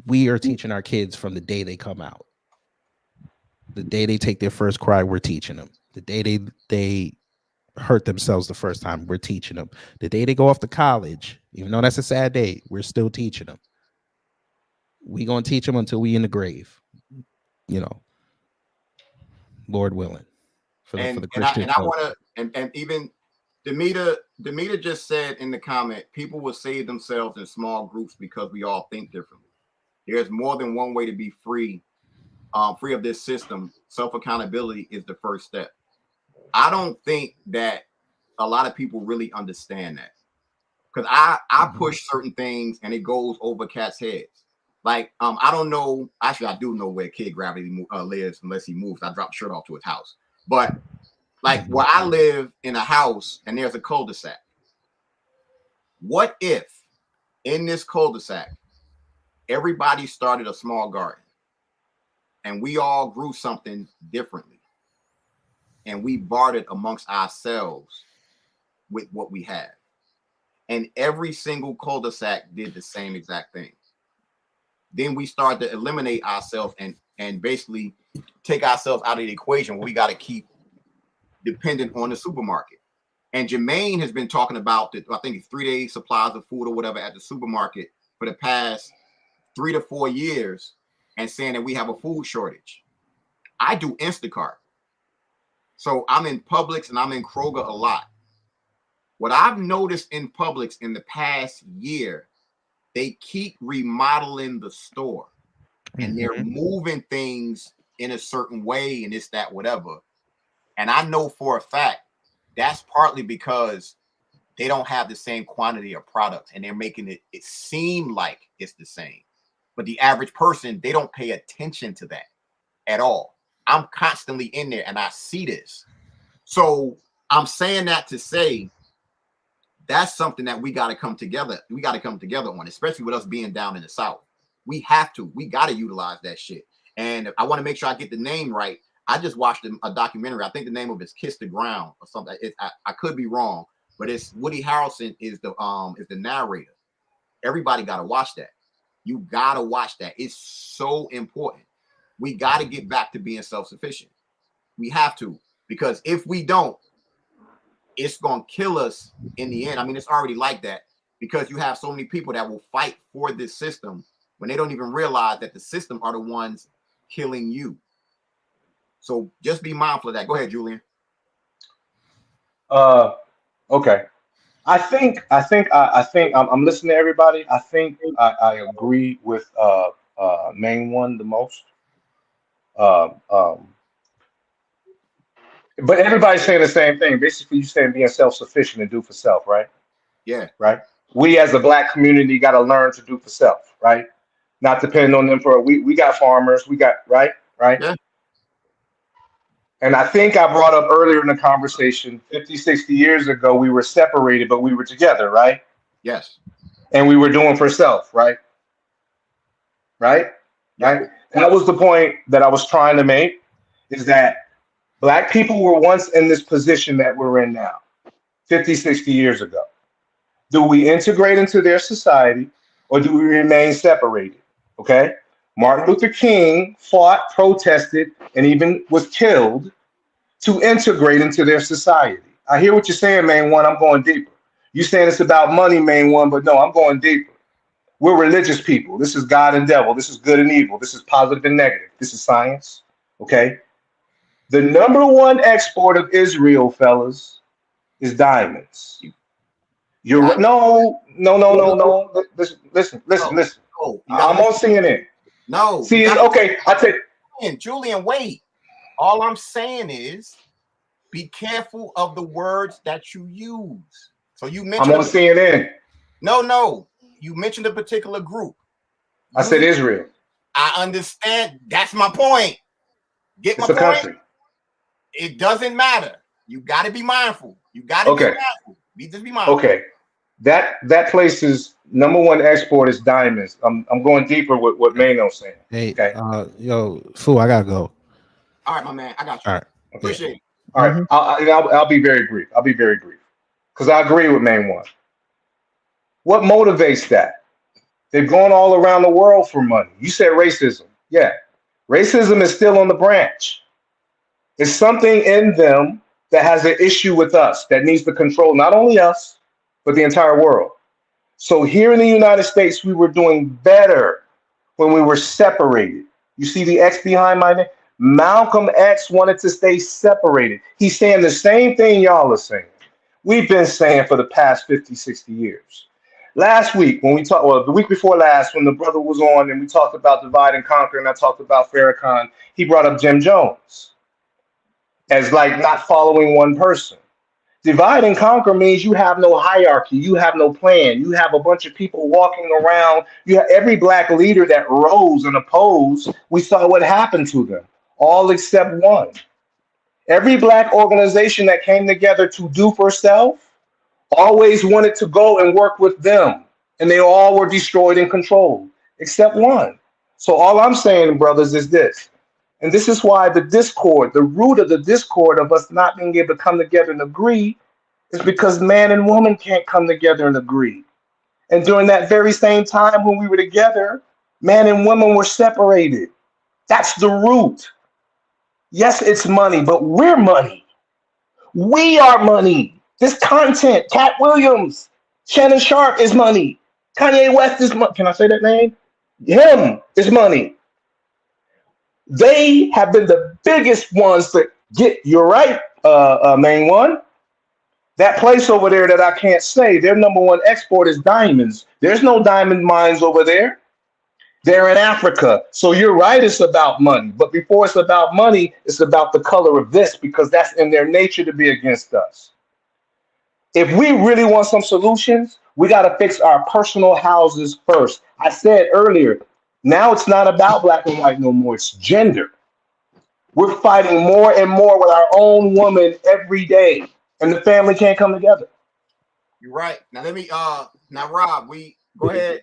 we are teaching our kids from the day they come out. The day they take their first cry, we're teaching them. The day they hurt themselves the first time, we're teaching them. The day they go off to college, even though that's a sad day, we're still teaching them. We're going to teach them until we in the grave, you know, Lord willing. For the Christian. And I want to, and even Demeter just said in the comment, people will save themselves in small groups because we all think differently. There's more than one way to be free of this system. Self-accountability is the first step. I don't think that a lot of people really understand that, because I push certain things and it goes over cats' heads. Like, I don't know. Actually, I do know where Kid Gravity lives unless he moves. I drop the shirt off to his house. But like where I live in a house and there's a cul-de-sac. What if in this cul-de-sac, everybody started a small garden and we all grew something differently and we bartered amongst ourselves with what we have? And every single cul-de-sac did the same exact thing. Then we start to eliminate ourselves and basically take ourselves out of the equation where we got to keep dependent on the supermarket. And Jermaine has been talking about I think it's 3-day supplies of food or whatever at the supermarket for the past 3 to 4 years and saying that we have a food shortage. I do Instacart. So I'm in Publix and I'm in Kroger a lot. What I've noticed in Publix in the past year, they keep remodeling the store and they're moving things in a certain way and it's that whatever. And I know for a fact that's partly because they don't have the same quantity of products and they're making it seem like it's the same. But the average person, they don't pay attention to that at all. I'm constantly in there and I see this. So I'm saying that to say that's something that we got to come together. We got to come together on, especially with us being down in the South. We have to. We got to utilize that shit. And I want to make sure I get the name right. I just watched a documentary. I think the name of it is Kiss the Ground or something. I could be wrong, but it's Woody Harrelson is the narrator. Everybody got to watch that. You got to watch that. It's so important. We got to get back to being self-sufficient. We have to, because if we don't, it's going to kill us in the end. I mean, it's already like that because you have so many people that will fight for this system when they don't even realize that the system are the ones killing you. So just be mindful of that. Go ahead, Julian. Okay. I think I'm listening to everybody. I think I agree with main one the most. But everybody's saying the same thing. Basically, you're saying being self-sufficient and do for self, right? Yeah. Right. We as a Black community got to learn to do for self, right? not depending on them for we got farmers, we got right. Yeah. And I think I brought up earlier in the conversation, 50, 60 years ago, we were separated, but we were together, right? Yes. And we were doing for self, right? Right? Right? That was the point that I was trying to make, is that Black people were once in this position that we're in now, 50, 60 years ago. Do we integrate into their society or do we remain separated? Okay? Martin Luther King fought, protested, and even was killed to integrate into their society. I hear what you're saying, Main One. I'm going deeper. You saying it's about money, Main One, but no, I'm going deeper. We're religious people. This is God and devil. This is good and evil. This is positive and negative. This is science. Okay? The #1 export of Israel, fellas, is diamonds. You're no. Listen. I'm on CNN. No. See, okay. I take Julian, wait. All I'm saying is be careful of the words that you use. So you mentioned I'm on CNN. No. You mentioned a particular group. I said Israel. I understand. That's my point. Get my It's a point? country. It doesn't matter. You got to be mindful. You got to be mindful. Just be mindful. Okay. That place's #1 export is diamonds. I'm going deeper with what Mano's saying. Hey, okay. Yo, fool, I gotta go. All right, my man. I got you. All right. Appreciate it. All right. I'll be very brief. Because I agree with Main One. What motivates that? They've gone all around the world for money. You said racism. Yeah. Racism is still on the branch. It's something in them that has an issue with us that needs to control not only us, but the entire world. So here in the United States, we were doing better when we were separated. You see the X behind my name? Malcolm X wanted to stay separated. He's saying the same thing y'all are saying. We've been saying for the past 50, 60 years. Last week, when we talked, well, the week before last, when the brother was on and we talked about divide and conquer, and I talked about Farrakhan, he brought up Jim Jones as like not following one person. Divide and conquer means you have no hierarchy, you have no plan, you have a bunch of people walking around. You have every Black leader that rose and opposed, we saw what happened to them, all except one. Every Black organization that came together to do for self always wanted to go and work with them, and they all were destroyed and controlled, except one. So all I'm saying, brothers, is this. And this is why the discord, the root of the discord of us not being able to come together and agree is because man and woman can't come together and agree. And during that very same time when we were together, man and woman were separated. That's the root. Yes, it's money, but we're money. We are money. This content, Cat Williams, Shannon Sharp is money. Kanye West is money. Can I say that name? Him is money. They have been the biggest ones to get, you're right, Main One. That place over there that I can't say, their #1 export is diamonds. There's no diamond mines over there. They're in Africa. So you're right, it's about money. But before it's about money, it's about the color of this, because that's in their nature to be against us. If we really want some solutions, we got to fix our personal houses first. I said earlier, now it's not about black and white no more, it's gender. We're fighting more and more with our own woman every day, and the family can't come together. You're right. Now let me now Rob, we go ahead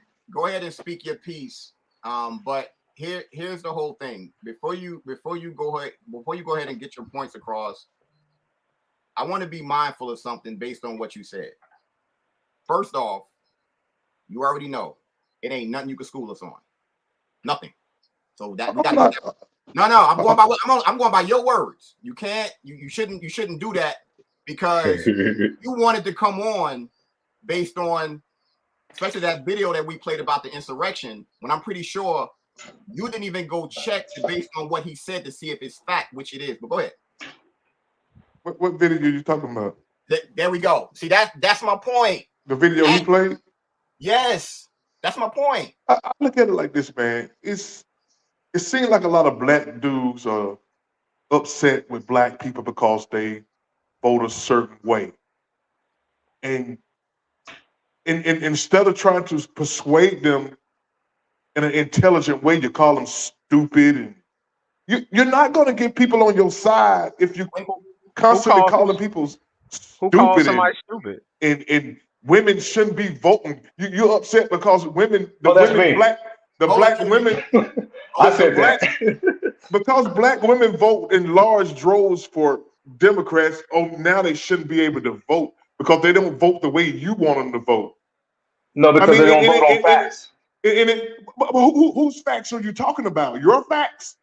and speak your piece. But here's the whole thing. Before you go ahead and get your points across, I want to be mindful of something based on what you said. First off, you already know it ain't nothing you can school us on. Nothing. So that we got I'm going by your words. You can't, you shouldn't do that, because you wanted to come on based on, especially that video that we played about the insurrection, when I'm pretty sure you didn't even go check based on what he said to see if it's fact, which it is. But go ahead. What video are you talking about? There we go. See, that's my point. The video he played? Yes, that's my point. I look at it like this, man. It seems like a lot of black dudes are upset with black people because they vote a certain way. And instead of trying to persuade them in an intelligent way. You call them stupid, and you're not going to get people on your side if you constantly calling people Who calls stupid somebody stupid? and women shouldn't be voting. You're upset because women, the Oh, that's women, me. black women, I said black, that. because black women vote in large droves for Democrats. Oh, now they shouldn't be able to vote because they don't vote the way you want them to vote. No, because they don't vote on facts. Whose facts are you talking about? Your facts?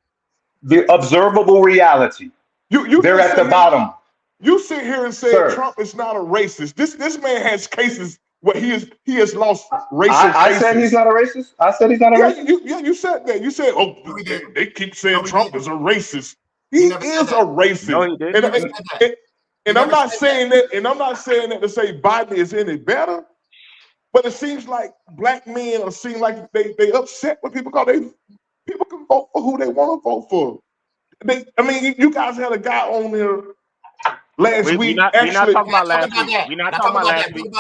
The observable reality. They're at the bottom. You sit here and say Trump is not a racist. This man has cases where he has lost racial cases. I said he's not a racist. I said he's not a racist. You said that. You said, oh, they keep saying Trump is a racist. He is a racist. No, he didn't. And I'm not saying that. And I'm not saying that to say Biden is any better. But it seems like black men seem like they upset when people people can vote for who they want to vote for. You guys had a guy on there last week. We're not talking about last week. We're not talking about last week.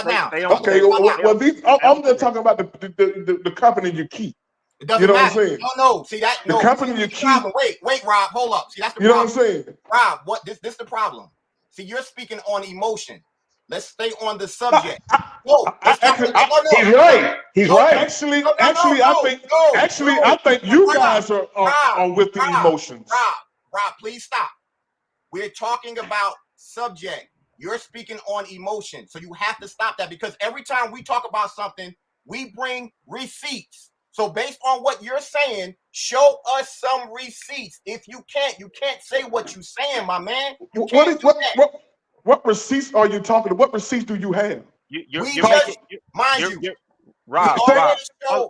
Okay, I'm just talking about the company you keep. It doesn't you know matter. What I'm saying? No. See that? The company you keep. Wait, Rob. Hold up. See, that's the problem. You know what I'm saying? Rob, this is the problem. See, you're speaking on emotion. Let's stay on the subject. He's right. He's right. Actually, I think you guys are with the emotions. Rob, please stop. We're talking about subject. You're speaking on emotion. So you have to stop that because every time we talk about something, we bring receipts. So based on what you're saying, show us some receipts. If you can't say what you're saying, my man. What receipts are you talking about? What receipts do you have? Rob,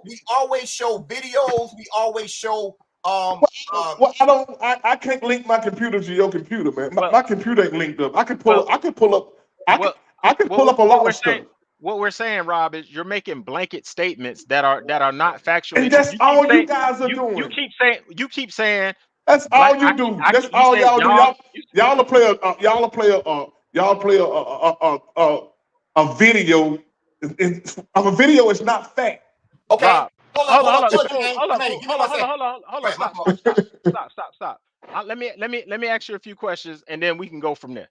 we always show videos. We always show. I can't link my computer to your computer, man. My computer ain't linked up. I can pull up a lot of stuff. What we're saying, Rob, is you're making blanket statements that are not factual. And that's all you guys are doing. You keep saying. That's all you do. That's all y'all do. Y'all play a video. A video is not fact. Okay. Rob, hold on. Stop. Let me ask you a few questions, and then we can go from there.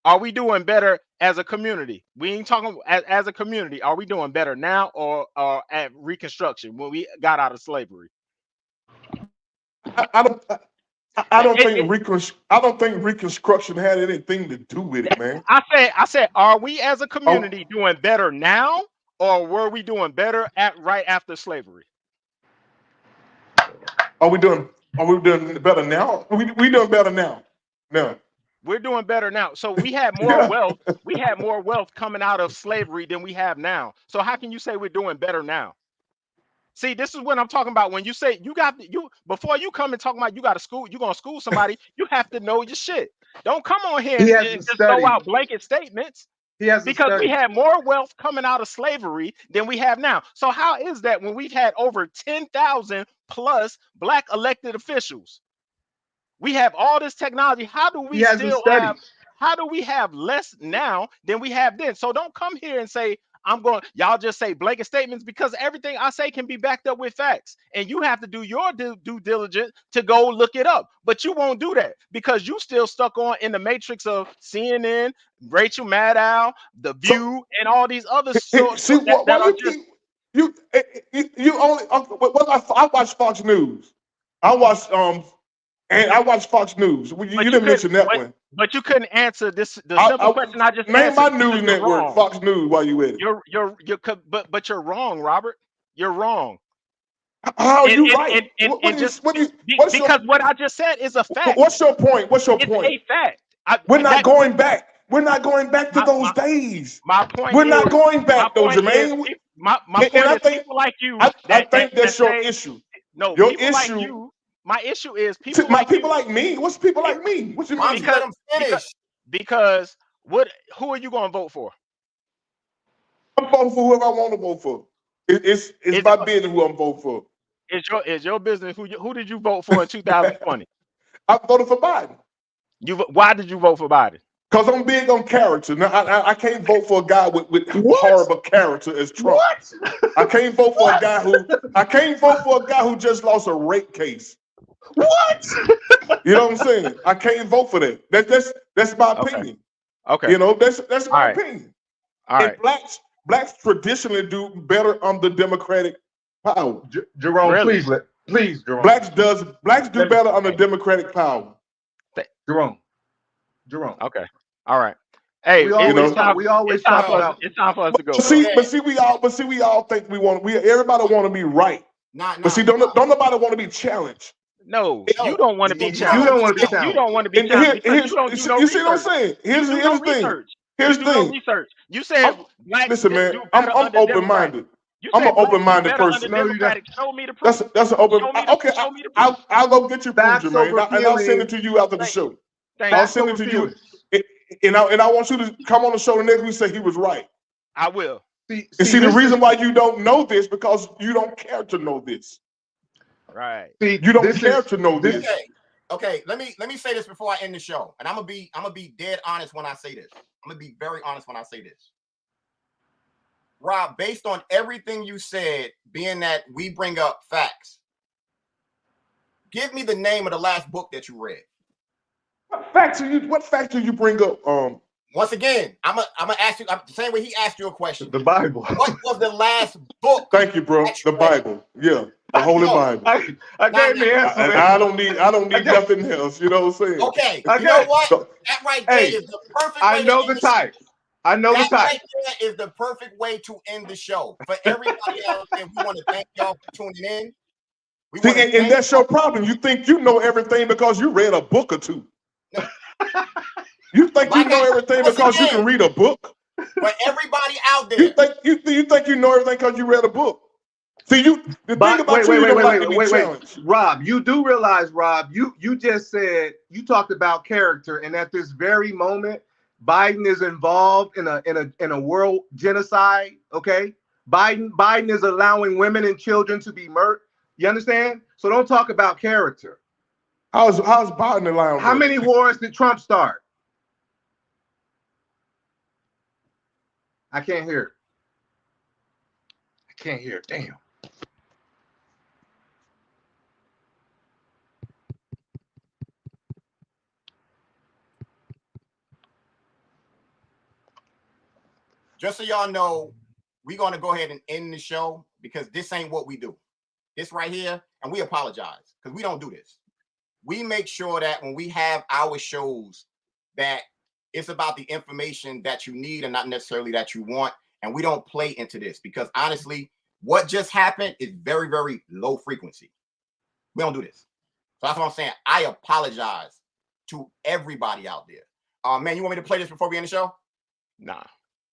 Are we doing better as a community? We ain't talking as a community. Are we doing better now or at Reconstruction when we got out of slavery? I don't think Reconstruction had anything to do with it, man. I said, are we as a community doing better now, or were we doing better right after slavery? Are we doing better now? We doing better now. No. We're doing better now. So we had more wealth. We had more wealth coming out of slavery than we have now. So how can you say we're doing better now? See, this is what I'm talking about. When you say before you come and talk about you're gonna school somebody, you have to know your shit. Don't come on here and just throw out blanket statements. Because we had more wealth coming out of slavery than we have now. So how is that when we've had over 10,000 plus black elected officials? We have all this technology. How do we have less now than we have then? So don't come here and say, y'all just say blanket statements, because everything I say can be backed up with facts. And you have to do your due diligence to go look it up. But you won't do that because you still stuck on in the matrix of CNN, Rachel Maddow, The View, and all these other sorts. I watch Fox News. I watch Fox News. You didn't mention that one. But you couldn't answer the simple question I just name answered. my news network, Fox News, while you at it. But you're wrong, Robert. You're wrong. How are you right? Because what I just said is a fact. What's your point? It's a fact. We're not going back. We're not going back to those days. My point. We're not going back, though, Jermaine. My point is people like you. I think that's your issue. No, your issue. Like you, my issue is people like me. What's people like me? What you mean? Because who are you going to vote for? I'm voting for whoever I want to vote for. It's my business who I'm voting for. It's your business. Who did you vote for in 2020? I voted for Biden. Why did you vote for Biden? Because I'm big on character. Now, I can't vote for a guy with horrible character as Trump. What? I can't vote for a guy who just lost a rape case. What? You know what I'm saying? I can't vote for that. That's my opinion. Okay. You know, that's my opinion. All right. And blacks traditionally do better under Democratic power. Jerome, Really? please, Jerome. Blacks do better under Democratic power. Jerome. Okay. All right. Hey, We always it's time for us to go. But see, we all think everybody want to be right. But see, don't nobody want to be challenged. No, you don't want to be challenged. You don't want to be challenged. You don't want to be challenged because you don't do no you see what I'm research. saying? Here's the thing. Here's the You do no thing. research. You said blacks Listen, man, do I'm better under open-minded. You I'm said an blacks do open-minded better under person. Democratic. Show me the proof. That's an open. Show me the- Okay, show me the proof. I'll go get you proof, Facts Jermaine, over and I'll send feelings. it to you after the show. Thank I'll you. send it to you. And I want you to come on the show the next week and say he was right. I will. And see the reason why you don't know this because you don't care to know this. Right. You don't care to know this. Okay. Let me say this before I end the show, and I'm gonna be dead honest when I say this. I'm gonna be very honest when I say this. Rob, based on everything you said, being that we bring up facts, give me the name of the last book that you read. What fact do you bring up? Once again, I'm gonna ask you the same way he asked you a question. The Bible. What was the last book? Thank you, bro. The Bible. Yeah, the Holy Bible. I gave the answer. And I don't need nothing else. You know what I'm saying? Okay. You know what? That right there is the perfect way I know to the end type. I know the That type. right there is the perfect way to end the show. For everybody else, and we want to thank y'all for tuning in. See, and that's your problem. You think you know everything because you read a book or two. You think you know everything because you can read a book. For everybody out there, You think you know everything because you read a book. See, the thing about wait. Rob, you do realize, Rob, you just said you talked about character, and at this very moment, Biden is involved in a world genocide. Okay, Biden is allowing women and children to be murdered. You understand? So don't talk about character. How's Biden allowing? How many wars did Trump start? I can't hear. I can't hear. Damn. just so y'all know, we're going to go ahead and end the show because this ain't what we do. This right here, and we apologize because we don't do this. We make sure that when we have our shows that it's about the information that you need and not necessarily that you want. And we don't play into this because honestly, what just happened is very, very low frequency. We don't do this. So that's what I'm saying. I apologize to everybody out there. Man, you want me to play this before we end the show? Nah.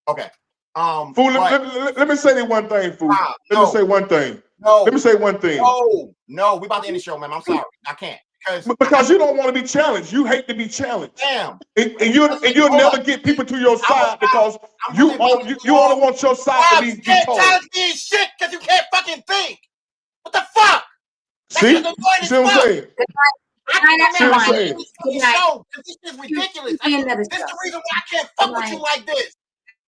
Okay. Fool, let me say one thing, fool. Let me say one thing. No. Let me say one thing. No, we about to end the show, man. I'm sorry. I can't. Because you don't want to be challenged. You hate to be challenged. Damn. And you'll never get people to your side because you only want your side to be You can't told. challenge me in shit because you can't fucking think. What the fuck? See what I'm saying? I See what I'm saying? This is ridiculous. This is the reason why I can't fuck with you like this.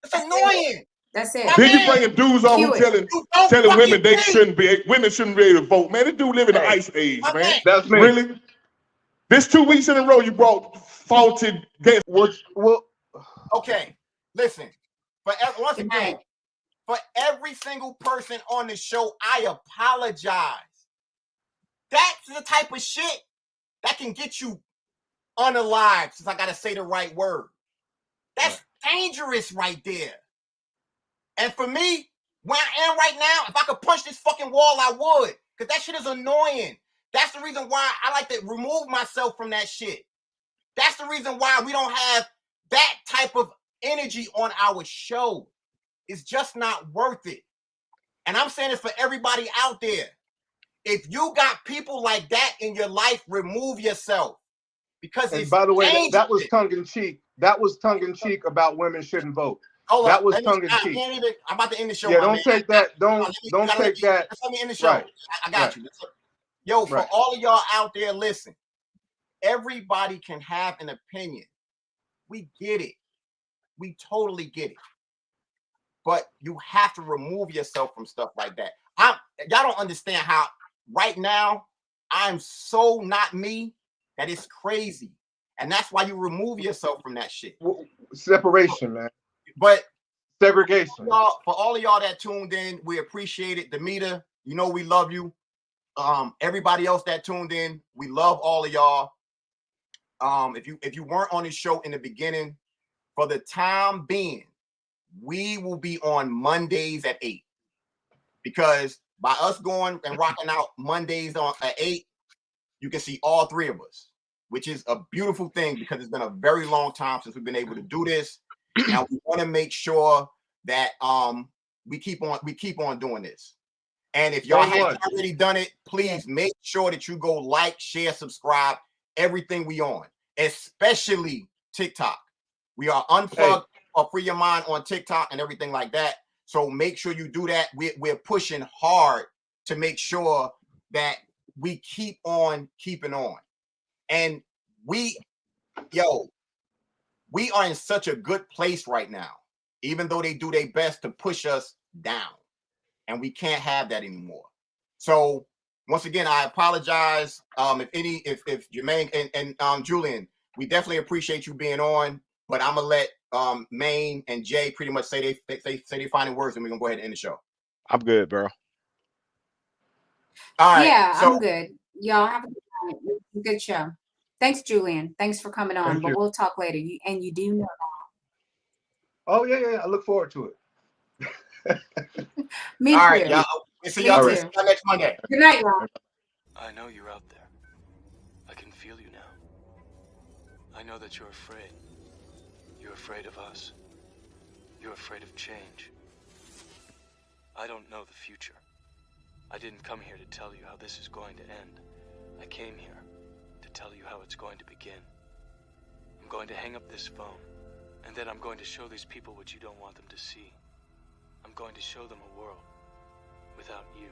It's annoying. That's it. Then you bringing dudes on who telling women women shouldn't be able to vote. Man, this dude live in the ice age, man. That's me. Really? This 2 weeks in a row you brought faulted guests. Okay, listen. Once again, for every single person on the show, I apologize. That's the type of shit that can get you unalive, since I gotta say the right word. That's dangerous right there. And for me, where I am right now, if I could punch this fucking wall, I would. Because that shit is annoying. That's the reason why I like to remove myself from that shit. That's the reason why we don't have that type of energy on our show. It's just not worth it. And I'm saying this for everybody out there. If you got people like that in your life, remove yourself. Because and it's by the way, dangerous. that was tongue in cheek. That was tongue in cheek about women shouldn't vote. Hold that up. was tongue in cheek. I'm about to end the show. Yeah, don't take that. Don't take that. Let me end the show. Right. I got you. Yo, for all of y'all out there, listen. Everybody can have an opinion. We get it. We totally get it. But you have to remove yourself from stuff like that. Y'all don't understand how right now I'm so not me that it's crazy. And that's why you remove yourself from that shit. Separation, man. But segregation. For all of y'all that tuned in, we appreciate it. Demeter, you know we love you. Everybody else that tuned in, we love all of y'all. If you weren't on this show in the beginning, for the time being, we will be on Mondays at 8. Because by us going and rocking out Mondays at 8, you can see all three of us, which is a beautiful thing because it's been a very long time since we've been able to do this. Now we want to make sure that we keep on doing this. And if y'all haven't already done it, please make sure that you go like, share, subscribe, everything we on, especially TikTok. We are unplugged or free your mind on TikTok and everything like that. So make sure you do that. We're pushing hard to make sure that we keep on keeping on. And we are in such a good place right now, even though they do their best to push us down. And we can't have that anymore. So once again, I apologize. If Jermaine and Julian, we definitely appreciate you being on. But I'm gonna let Maine and Jay pretty much say they final words, and we're gonna go ahead and end the show. I'm good, bro. All right. Yeah, I'm good. Y'all have a good show. Thanks, Julian. Thanks for coming on. But we'll talk later. You do know that. Oh yeah. I look forward to it. Me all too. Right, y'all. We'll see y'all next Monday. Good night, y'all. I know you're out there. I can feel you now. I know that you're afraid. You're afraid of us. You're afraid of change. I don't know the future. I didn't come here to tell you how this is going to end. I came here to tell you how it's going to begin. I'm going to hang up this phone, and then I'm going to show these people what you don't want them to see. I'm going to show them a world without you.